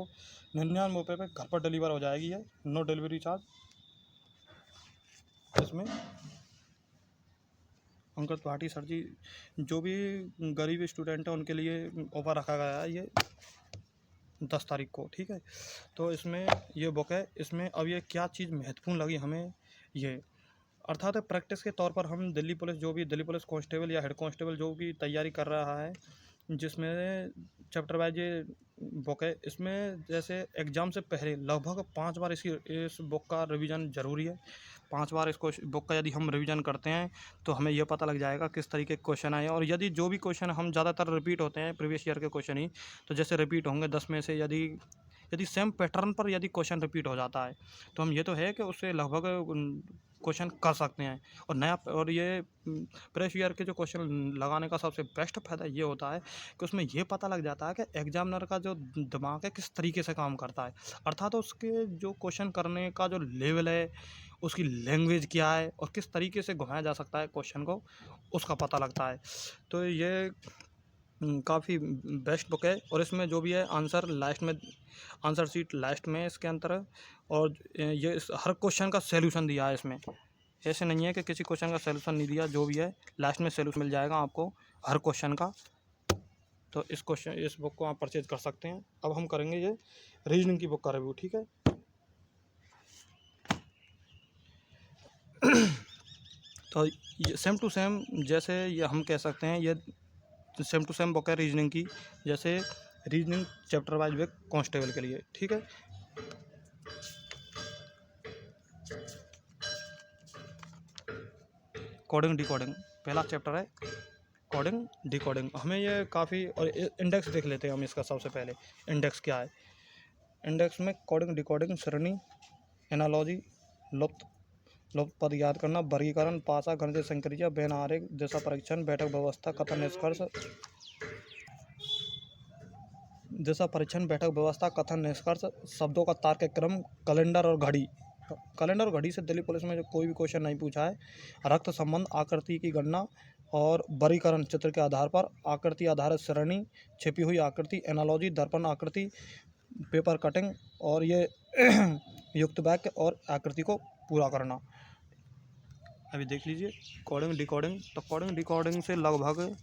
99 रुपये पे घर पर डिलीवर हो जाएगी है, नो डिलीवरी चार्ज। इसमें अंकित भाटी सर जी, जो भी गरीब स्टूडेंट है उनके लिए ऑफर रखा गया है ये 10 तारीख को, ठीक है। तो इसमें ये बुक है। इसमें अब ये क्या चीज़ महत्वपूर्ण लगी हमें, ये अर्थात प्रैक्टिस के तौर पर हम दिल्ली पुलिस, जो भी दिल्ली पुलिस कांस्टेबल या हेड कांस्टेबल जो भी तैयारी कर रहा है, जिसमें चैप्टर वाइज ये बुक है। इसमें जैसे एग्ज़ाम से पहले लगभग 5 बार इस बुक का रिवीजन ज़रूरी है। 5 बार इसको बुक का यदि हम रिवीजन करते हैं तो हमें यह पता लग जाएगा किस तरीके के क्वेश्चन आए। और यदि जो भी क्वेश्चन हम ज़्यादातर रिपीट होते हैं प्रीवियस ईयर के क्वेश्चन ही, तो जैसे रिपीट होंगे 10 में से यदि सेम पैटर्न पर यदि क्वेश्चन रिपीट हो जाता है तो हम ये तो है कि उससे लगभग क्वेश्चन कर सकते हैं। और नया और ये प्रीवियस ईयर के जो क्वेश्चन लगाने का सबसे बेस्ट फ़ायदा ये होता है कि उसमें ये पता लग जाता है कि एग्जामिनर का जो दिमाग है किस तरीके से काम करता है, अर्थात उसके जो क्वेश्चन करने का जो लेवल है, उसकी लैंग्वेज क्या है और किस तरीके से घुमाया जा सकता है क्वेश्चन को, उसका पता लगता है। तो ये काफ़ी बेस्ट बुक है। और इसमें जो भी है आंसर लास्ट में, आंसर शीट लास्ट में इसके अंदर। और ये हर क्वेश्चन का सॉल्यूशन दिया है इसमें। ऐसे नहीं है कि किसी क्वेश्चन का सॉल्यूशन नहीं दिया, जो भी है लास्ट में सॉल्यूशन मिल जाएगा आपको हर क्वेश्चन का। तो इस बुक को आप परचेज कर सकते हैं। अब हम करेंगे ये रीजनिंग की बुक का रिव्यू, ठीक है। तो ये सेम टू सेम, जैसे ये हम कह सकते हैं ये सेम टू सेम बुक है रीजनिंग की, जैसे reasoning chapter wise book constable के लिए, ठीक है। कोडिंग डिकोडिंग पहला चैप्टर है, कोडिंग डिकोडिंग। हमें ये काफ़ी, और इंडेक्स देख लेते हैं हम इसका। सबसे पहले इंडेक्स क्या है। इंडेक्स में कोडिंग डिकोडिंग, सरणी, एनालॉजी, लुप्त पद याद करना, वर्गीकरण, पासा, गणितीय संक्रिया, बेन आरेख, दिशा परीक्षण, बैठक व्यवस्था, कथन निष्कर्ष, दिशा परीक्षण, बैठक व्यवस्था, कथन निष्कर्ष, शब्दों का तार्किक क्रम, कैलेंडर और घड़ी। कैलेंडर और घड़ी से दिल्ली पुलिस में जो कोई भी क्वेश्चन नहीं पूछा है। रक्त संबंध, आकृति की गणना और वर्गीकरण, चित्र के आधार पर, आकृति आधारित श्रेणी, छिपी हुई आकृति, एनालॉजी, दर्पण आकृति, पेपर कटिंग, और ये युक्त वाक्य और आकृति को पूरा करना। अभी देख लीजिए कोडिंग डिकोडिंग। तो कोडिंग डिकोडिंग से लगभग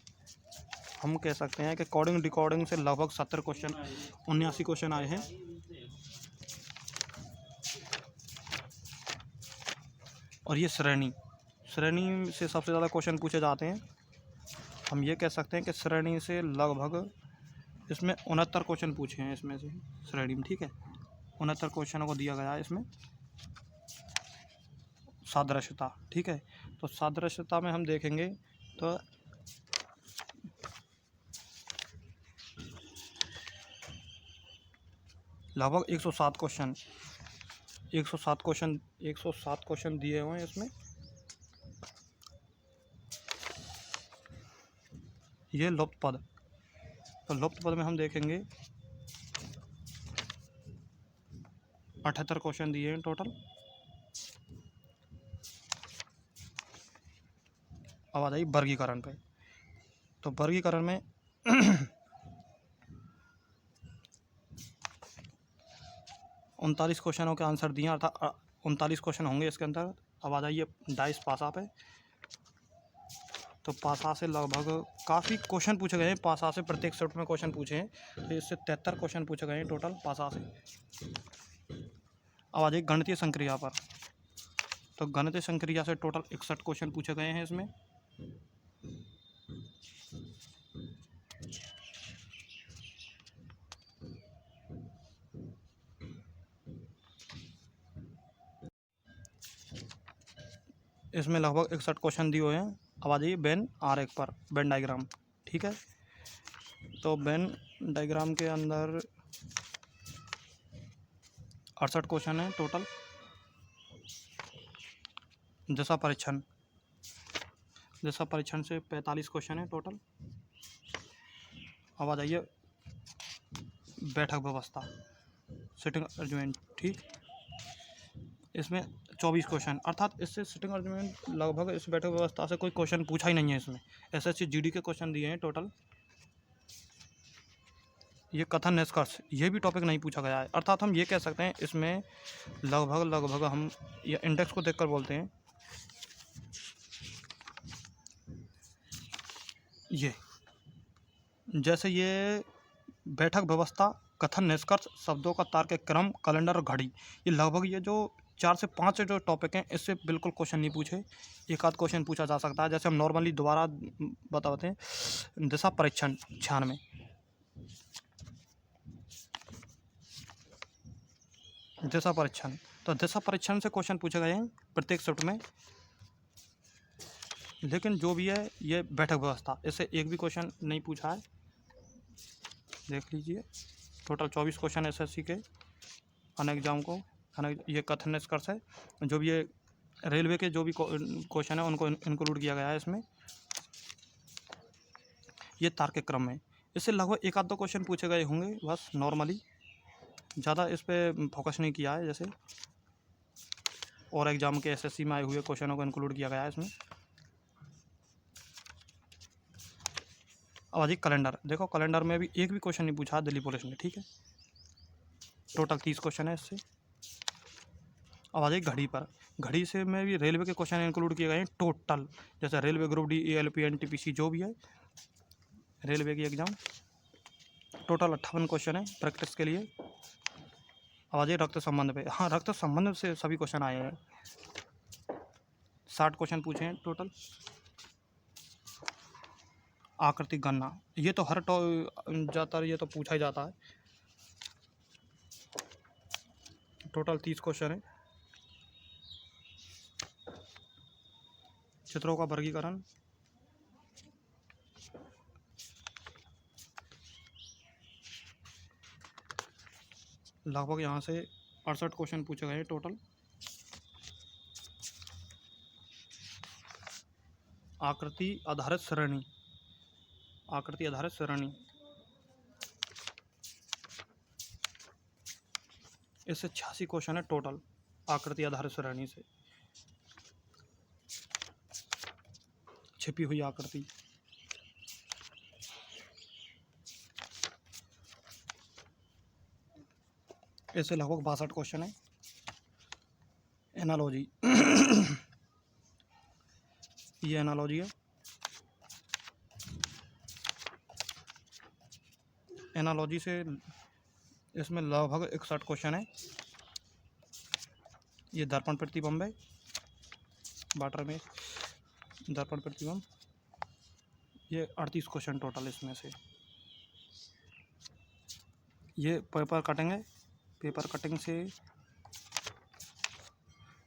हम कह सकते हैं कि कोडिंग डिकोडिंग से लगभग 70 क्वेश्चन, 79 क्वेश्चन आए हैं। और ये श्रेणी से सबसे ज़्यादा क्वेश्चन पूछे जाते हैं। हम ये कह सकते हैं कि श्रेणी से लगभग इसमें 69 क्वेश्चन पूछे हैं इसमें से श्रेणी में, ठीक है। 69 क्वेश्चनों को दिया गया है इसमें। सादृश्यता, ठीक है। तो सादृश्यता में हम देखेंगे तो लगभग 107 क्वेश्चन दिए हुए हैं इसमें। ये लुप्त पद। तो लुप्त पद में हम देखेंगे 78 क्वेश्चन दिए हैं टोटल। अब आ जाइए वर्गीकरण पे। तो वर्गीकरण में 39 क्वेश्चनों के आंसर दिए, अर्थात 39 क्वेश्चन होंगे इसके अंदर। अब आ जाइए डाइस पासा पे। तो पासा से लगभग काफ़ी क्वेश्चन पूछे गए हैं। पासा से प्रत्येक शिफ्ट में क्वेश्चन पूछे हैं, तो इससे 73 क्वेश्चन पूछे गए हैं टोटल पासा से। अब आ जाइए गणितीय संक्रिया पर। तो गणितीय संक्रिया से टोटल 61 क्वेश्चन पूछे गए हैं इसमें। इसमें लगभग 61 क्वेश्चन दिए हुए हैं। अब आ जाइए वेन आरेख पर, वेन डायग्राम। ठीक है, तो वेन डायग्राम के अंदर 68 क्वेश्चन है टोटल। दिशा परीक्षण, दिशा परीक्षण से 45 क्वेश्चन है टोटल। अब आ जाइए बैठक व्यवस्था, सिटिंग अरेंजमेंट। ठीक, इसमें 24 क्वेश्चन, अर्थात इससे सिटिंग अरेंजमेंट लगभग इस बैठक व्यवस्था से कोई क्वेश्चन पूछा ही नहीं है इसमें। एसएससी जीडी के क्वेश्चन दिए हैं टोटल। ये कथन निष्कर्ष, ये भी टॉपिक नहीं पूछा गया है, अर्थात हम ये कह सकते हैं इसमें लगभग हम ये इंडेक्स को देखकर बोलते हैं। ये जैसे ये बैठक व्यवस्था, कथन निष्कर्ष, शब्दों का तार्किक क्रम, कैलेंडर और घड़ी, ये लगभग ये जो 4 से 5 जो टॉपिक हैं इससे बिल्कुल क्वेश्चन नहीं पूछे। एक आध क्वेश्चन पूछा जा सकता है, जैसे हम नॉर्मली दोबारा बताते हैं। दिशा परीक्षण 96, दिशा परीक्षण, तो दिशा परीक्षण से क्वेश्चन पूछे गए हैं प्रत्येक शिफ्ट में। लेकिन जो भी है ये बैठक व्यवस्था, इससे एक भी क्वेश्चन नहीं पूछा है। देख लीजिए टोटल 24 क्वेश्चन एसएससी के अन एग्जाम को। ये कथन निष्कर्ष है, जो भी ये रेलवे के जो भी क्वेश्चन है उनको इंक्लूड किया गया है इसमें। ये तार्किक क्रम में, इससे लगभग एक आध दो क्वेश्चन पूछे गए होंगे बस, नॉर्मली ज़्यादा इस पर फोकस नहीं किया है। जैसे और एग्जाम के एसएससी में आए हुए क्वेश्चनों को इंक्लूड किया गया है इसमें। अब अधिक कैलेंडर, देखो कैलेंडर में भी एक भी क्वेश्चन नहीं पूछा दिल्ली पुलिस ने। ठीक है, टोटल 30 क्वेश्चन है इससे। अब आ जाइए घड़ी पर, घड़ी से में भी रेलवे के क्वेश्चन इंक्लूड किए गए हैं टोटल। जैसे railway group D, ALP, NTPC जो भी है रेलवे की एग्ज़ाम, टोटल 58 क्वेश्चन है प्रैक्टिस के लिए। अब आ जाइए रक्त संबंध पे। हाँ, रक्त संबंध से सभी क्वेश्चन आए हैं, 60 क्वेश्चन पूछे हैं टोटल। आकृति गणना, ये तो हर ज़्यादातर ये तो पूछा ही जाता है। टोटल 30 क्वेश्चन है। चित्रों का वर्गीकरण, लगभग यहाँ से 68 क्वेश्चन पूछे गए हैं टोटल। आकृति आधारित श्रेणी, आकृति आधारित श्रेणी, इससे 86 क्वेश्चन है टोटल आकृति आधारित श्रेणी से। छिपी हुई आकृति, इससे लगभग 62 क्वेश्चन है। एनालॉजी ये एनालॉजी है। एनालॉजी से इसमें लगभग 61 क्वेश्चन है। ये दर्पण प्रतिबिंब है, वाटर में दर्पण प्रतिबिंब, ये 38 क्वेश्चन टोटल इसमें से। ये पेपर कटिंग है, पेपर कटिंग से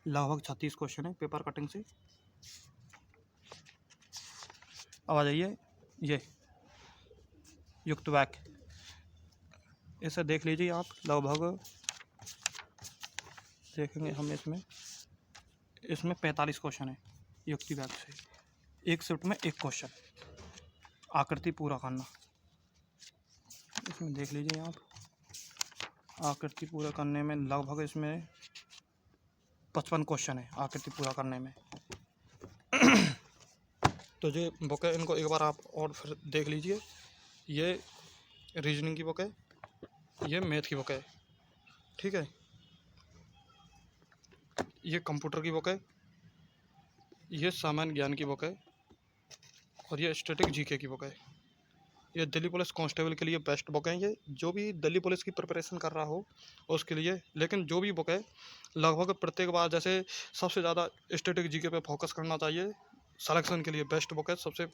लगभग 36 क्वेश्चन है पेपर कटिंग से। अब आ जाइए ये युक्त वाक्य, इसे देख लीजिए आप। लगभग देखेंगे हम इसमें 45 क्वेश्चन है युक्ति वाक्य से। एक शिफ्ट में एक क्वेश्चन, आकृति पूरा करना, इसमें देख लीजिए आप। आकृति पूरा करने में लगभग इसमें 55 क्वेश्चन है आकृति पूरा करने में। तो जो बुक है इनको एक बार आप और फिर देख लीजिए। ये रीजनिंग की बुक है, ये मैथ की बुक है। ठीक है, ये कंप्यूटर की बुक है, ये सामान्य ज्ञान की बुक है, और ये स्टैटिक जीके की बुक है। ये दिल्ली पुलिस कांस्टेबल के लिए बेस्ट बुक है। ये जो भी दिल्ली पुलिस की प्रिपरेशन कर रहा हो उसके लिए, लेकिन जो भी बुक है लगभग प्रत्येक बार जैसे सबसे ज़्यादा स्टैटिक जीके पे फोकस करना चाहिए। सिलेक्शन के लिए बेस्ट बुक है सबसे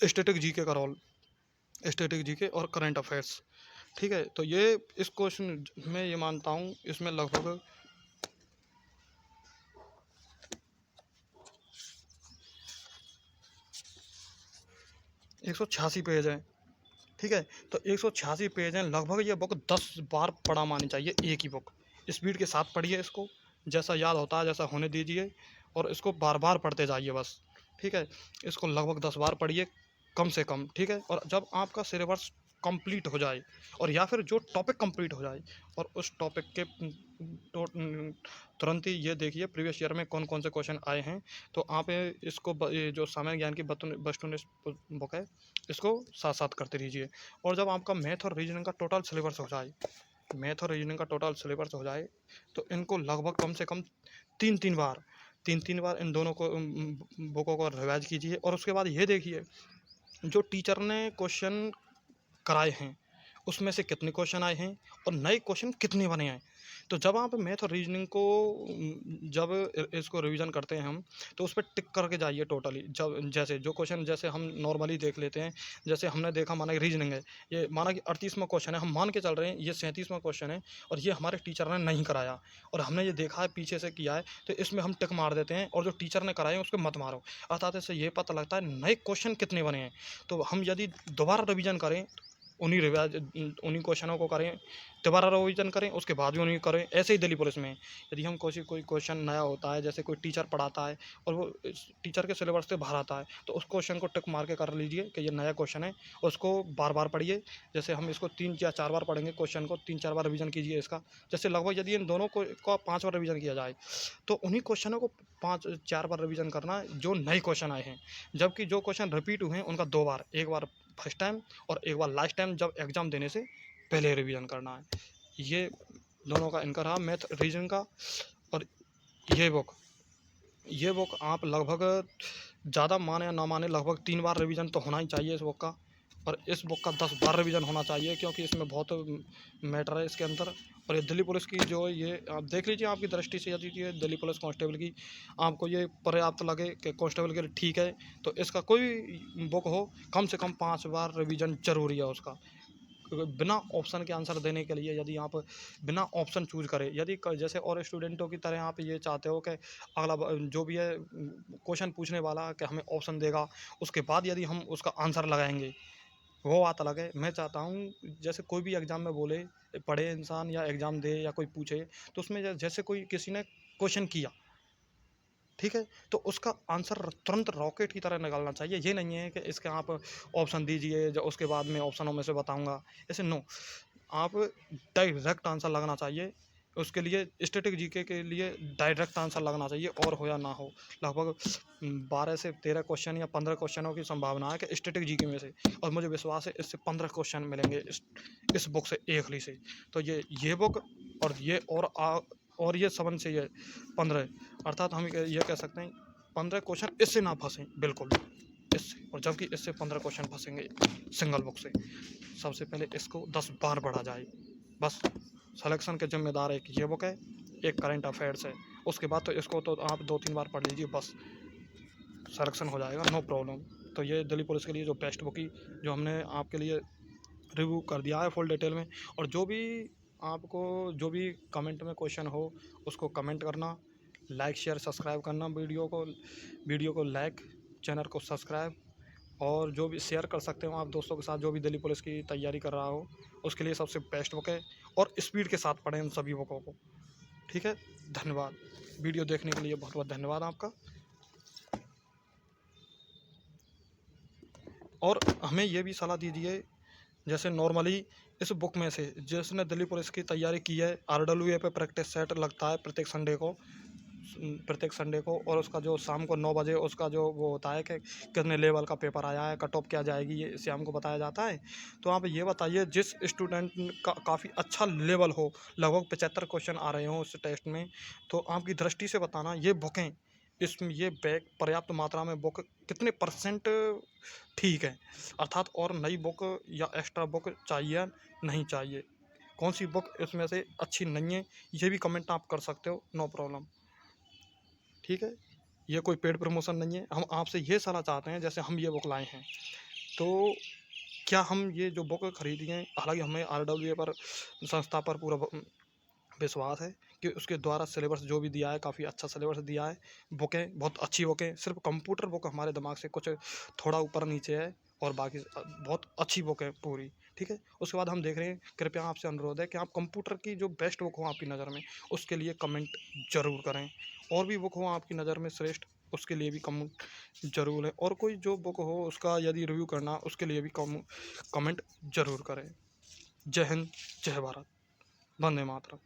स्टैटिक जीके का रोल, स्टैटिक जीके और करंट अफेयर्स। ठीक है, तो ये इस क्वेश्चन में ये मानता हूँ इसमें लगभग 186 पेज हैं। ठीक है, तो 186 पेज हैं, लगभग ये बुक 10 बार पढ़ा मानी चाहिए एक ही बुक। स्पीड के साथ पढ़िए इसको, जैसा याद होता है जैसा होने दीजिए, और इसको बार बार पढ़ते जाइए बस। ठीक है, इसको लगभग 10 बार पढ़िए कम से कम। ठीक है, और जब आपका सिलेबस कंप्लीट हो जाए और या फिर जो टॉपिक कंप्लीट हो जाए और उस टॉपिक के तुरंत ही ये देखिए प्रीवियस ईयर में कौन कौन से क्वेश्चन आए हैं। तो आप इसको ये जो सामान्य ज्ञान की बस्तुनिष्ठ बुक है इसको साथ साथ करते रहिए। और जब आपका मैथ और रीजनिंग का टोटल सिलेबस हो जाए, मैथ और रीजनिंग का टोटल सिलेबस हो जाए तो इनको लगभग कम से कम तीन तीन बार इन दोनों को बुकों को रिवाइज कीजिए। और उसके बाद ये देखिए जो टीचर ने क्वेश्चन कराए हैं उसमें से कितने क्वेश्चन आए हैं और नए क्वेश्चन कितने बने हैं। तो जब आप मैथ और रीजनिंग को जब इसको रिवीजन करते हैं हम, तो उस पर टिक करके जाइए टोटली। जब जैसे जो क्वेश्चन जैसे हम नॉर्मली देख लेते हैं, जैसे हमने देखा माना कि रीजनिंग है, ये माना कि 38वां क्वेश्चन है, हम मान के चल रहे हैं ये 37वां क्वेश्चन है और ये हमारे टीचर ने नहीं कराया और हमने ये देखा है पीछे से किया है, तो इसमें हम टिक मार देते हैं और जो टीचर ने कराए हैं उसको मत मारो। अर्थात इससे ये पता लगता है नए क्वेश्चन कितने बने हैं। तो हम यदि दोबारा रिवीजन करें उन्हीं क्वेश्चनों को करें, दोबारा रिवीजन करें, उसके बाद भी उन्हीं करें। ऐसे ही दिल्ली पुलिस में यदि हम कोई क्वेश्चन नया होता है, जैसे कोई टीचर पढ़ाता है और वो टीचर के सिलेबस से बाहर आता है, तो उस क्वेश्चन को टिक मार के कर लीजिए कि ये नया क्वेश्चन है, उसको बार बार पढ़िए। जैसे हम इसको 3 या 4 बार पढ़ेंगे, क्वेश्चन को 3-4 बार रिवीजन कीजिए इसका। जैसे लगभग यदि इन दोनों को 5 बार रिवीजन किया जाए तो उन्हीं क्वेश्चनों को 5-4 बार रिवीजन करना जो नए क्वेश्चन आए हैं। जबकि जो क्वेश्चन रिपीट हुए हैं उनका 2 बार, एक बार फर्स्ट टाइम और एक बार लास्ट टाइम जब एग्ज़ाम देने से पहले रिवीजन करना है। ये दोनों का इनका रहा मैथ रीजनिंग का। और ये बुक आप लगभग ज़्यादा माने या ना माने लगभग 3 बार रिवीजन तो होना ही चाहिए इस बुक का। और इस बुक का 10 बार रिवीजन होना चाहिए क्योंकि इसमें बहुत मैटर है इसके अंदर। और ये दिल्ली पुलिस की जो ये आप देख लीजिए आपकी दृष्टि से, यदि ये दिल्ली पुलिस कांस्टेबल की आपको ये पर्याप्त लगे कि कांस्टेबल के लिए ठीक है, तो इसका कोई बुक हो कम से कम 5 बार रिवीजन ज़रूरी है उसका। बिना ऑप्शन के आंसर देने के लिए यदि आप बिना ऑप्शन चूज़ करें, यदि जैसे और स्टूडेंटों की तरह आप ये चाहते हो कि अगला जो भी है क्वेश्चन पूछने वाला कि हमें ऑप्शन देगा, उसके बाद यदि हम उसका आंसर लगाएंगे, वो बात अलग है। मैं चाहता हूँ जैसे कोई भी एग्ज़ाम में बोले, पढ़े इंसान या एग्ज़ाम दे या कोई पूछे, तो उसमें जैसे कोई किसी ने क्वेश्चन किया, ठीक है, तो उसका आंसर तुरंत रॉकेट की तरह निकालना चाहिए। ये नहीं है कि इसके आप ऑप्शन दीजिए जो उसके बाद में ऑप्शनों में से बताऊंगा, ऐसे नो। आप डायरेक्ट आंसर लगना चाहिए। उसके लिए स्टैटिक जीके के लिए डायरेक्ट आंसर लगना चाहिए, और हो या ना हो। लगभग 12 से 13 क्वेश्चन या 15 क्वेश्चनों की संभावना है कि स्टैटिक जीके में से, और मुझे विश्वास है इससे 15 क्वेश्चन मिलेंगे इस बुक से एकली से। तो ये बुक और ये और ये 7 से ये 15, अर्थात हम ये कह सकते हैं 15 क्वेश्चन इससे ना फंसें बिल्कुल इससे, और जबकि इससे 15 क्वेश्चन फंसेंगे सिंगल बुक से। सबसे पहले इसको 10 बार पढ़ा जाए बस। सिलेक्शन के जिम्मेदार एक ये बुक है, एक करंट अफेयर्स है। उसके बाद तो इसको तो आप 2-3 बार पढ़ लीजिए, बस सिलेक्शन हो जाएगा, नो प्रॉब्लम। तो ये दिल्ली पुलिस के लिए जो बेस्ट बुक की जो हमने आपके लिए रिव्यू कर दिया है फुल डिटेल में। और जो भी कमेंट में क्वेश्चन हो उसको कमेंट करना, लाइक शेयर सब्सक्राइब करना, वीडियो को लाइक, चैनल को सब्सक्राइब, और जो भी शेयर कर सकते हो आप दोस्तों के साथ जो भी दिल्ली पुलिस की तैयारी कर रहा हो, उसके लिए सबसे बेस्ट बुक है। और स्पीड के साथ पढ़ें इन सभी बुकों को। ठीक है, धन्यवाद। वीडियो देखने के लिए बहुत बहुत धन्यवाद आपका। और हमें ये भी सलाह दीजिए, जैसे नॉर्मली इस बुक में से जिसने दिल्ली पुलिस की तैयारी की है, RWA पे प्रैक्टिस सेट लगता है प्रत्येक संडे को, और उसका जो शाम को 9 बजे उसका जो वो होता है कि कितने लेवल का पेपर आया है, कट ऑफ क्या जाएगी, ये शाम को बताया जाता है। तो आप ये बताइए जिस स्टूडेंट का काफ़ी अच्छा लेवल हो, लगभग 75 क्वेश्चन आ रहे हों उस टेस्ट में, तो आपकी दृष्टि से बताना ये बुकें इसमें ये बैग पर्याप्त मात्रा में बुक कितने परसेंट ठीक है, अर्थात और नई बुक या एक्स्ट्रा बुक चाहिए नहीं चाहिए, कौन सी बुक इसमें से अच्छी नहीं है, ये भी कमेंट आप कर सकते हो, नो प्रॉब्लम। ठीक है, ये कोई पेड प्रमोशन नहीं है, हम आपसे ये सलाह चाहते हैं, जैसे हम ये बुक लाए हैं तो क्या हम ये जो बुक खरीदी हैं, हालांकि हमें RWA पर संस्था पर पूरा विश्वास है कि उसके द्वारा सिलेबस जो भी दिया है काफ़ी अच्छा सिलेबस दिया है, बुकें बहुत अच्छी बुकें, सिर्फ कंप्यूटर बुक हमारे दिमाग से कुछ थोड़ा ऊपर नीचे है और बाकी बहुत अच्छी बुक है पूरी। ठीक है, उसके बाद हम देख रहे हैं, कृपया आपसे अनुरोध है कि आप कंप्यूटर की जो बेस्ट बुक हो आपकी नज़र में, उसके लिए कमेंट जरूर करें, और भी बुक हो आपकी नज़र में श्रेष्ठ, उसके लिए भी कमेंट जरूर है, और कोई जो बुक हो उसका यदि रिव्यू करना, उसके लिए भी कमेंट जरूर करें। जय हिंद, जय भारत, वंदे मातरम।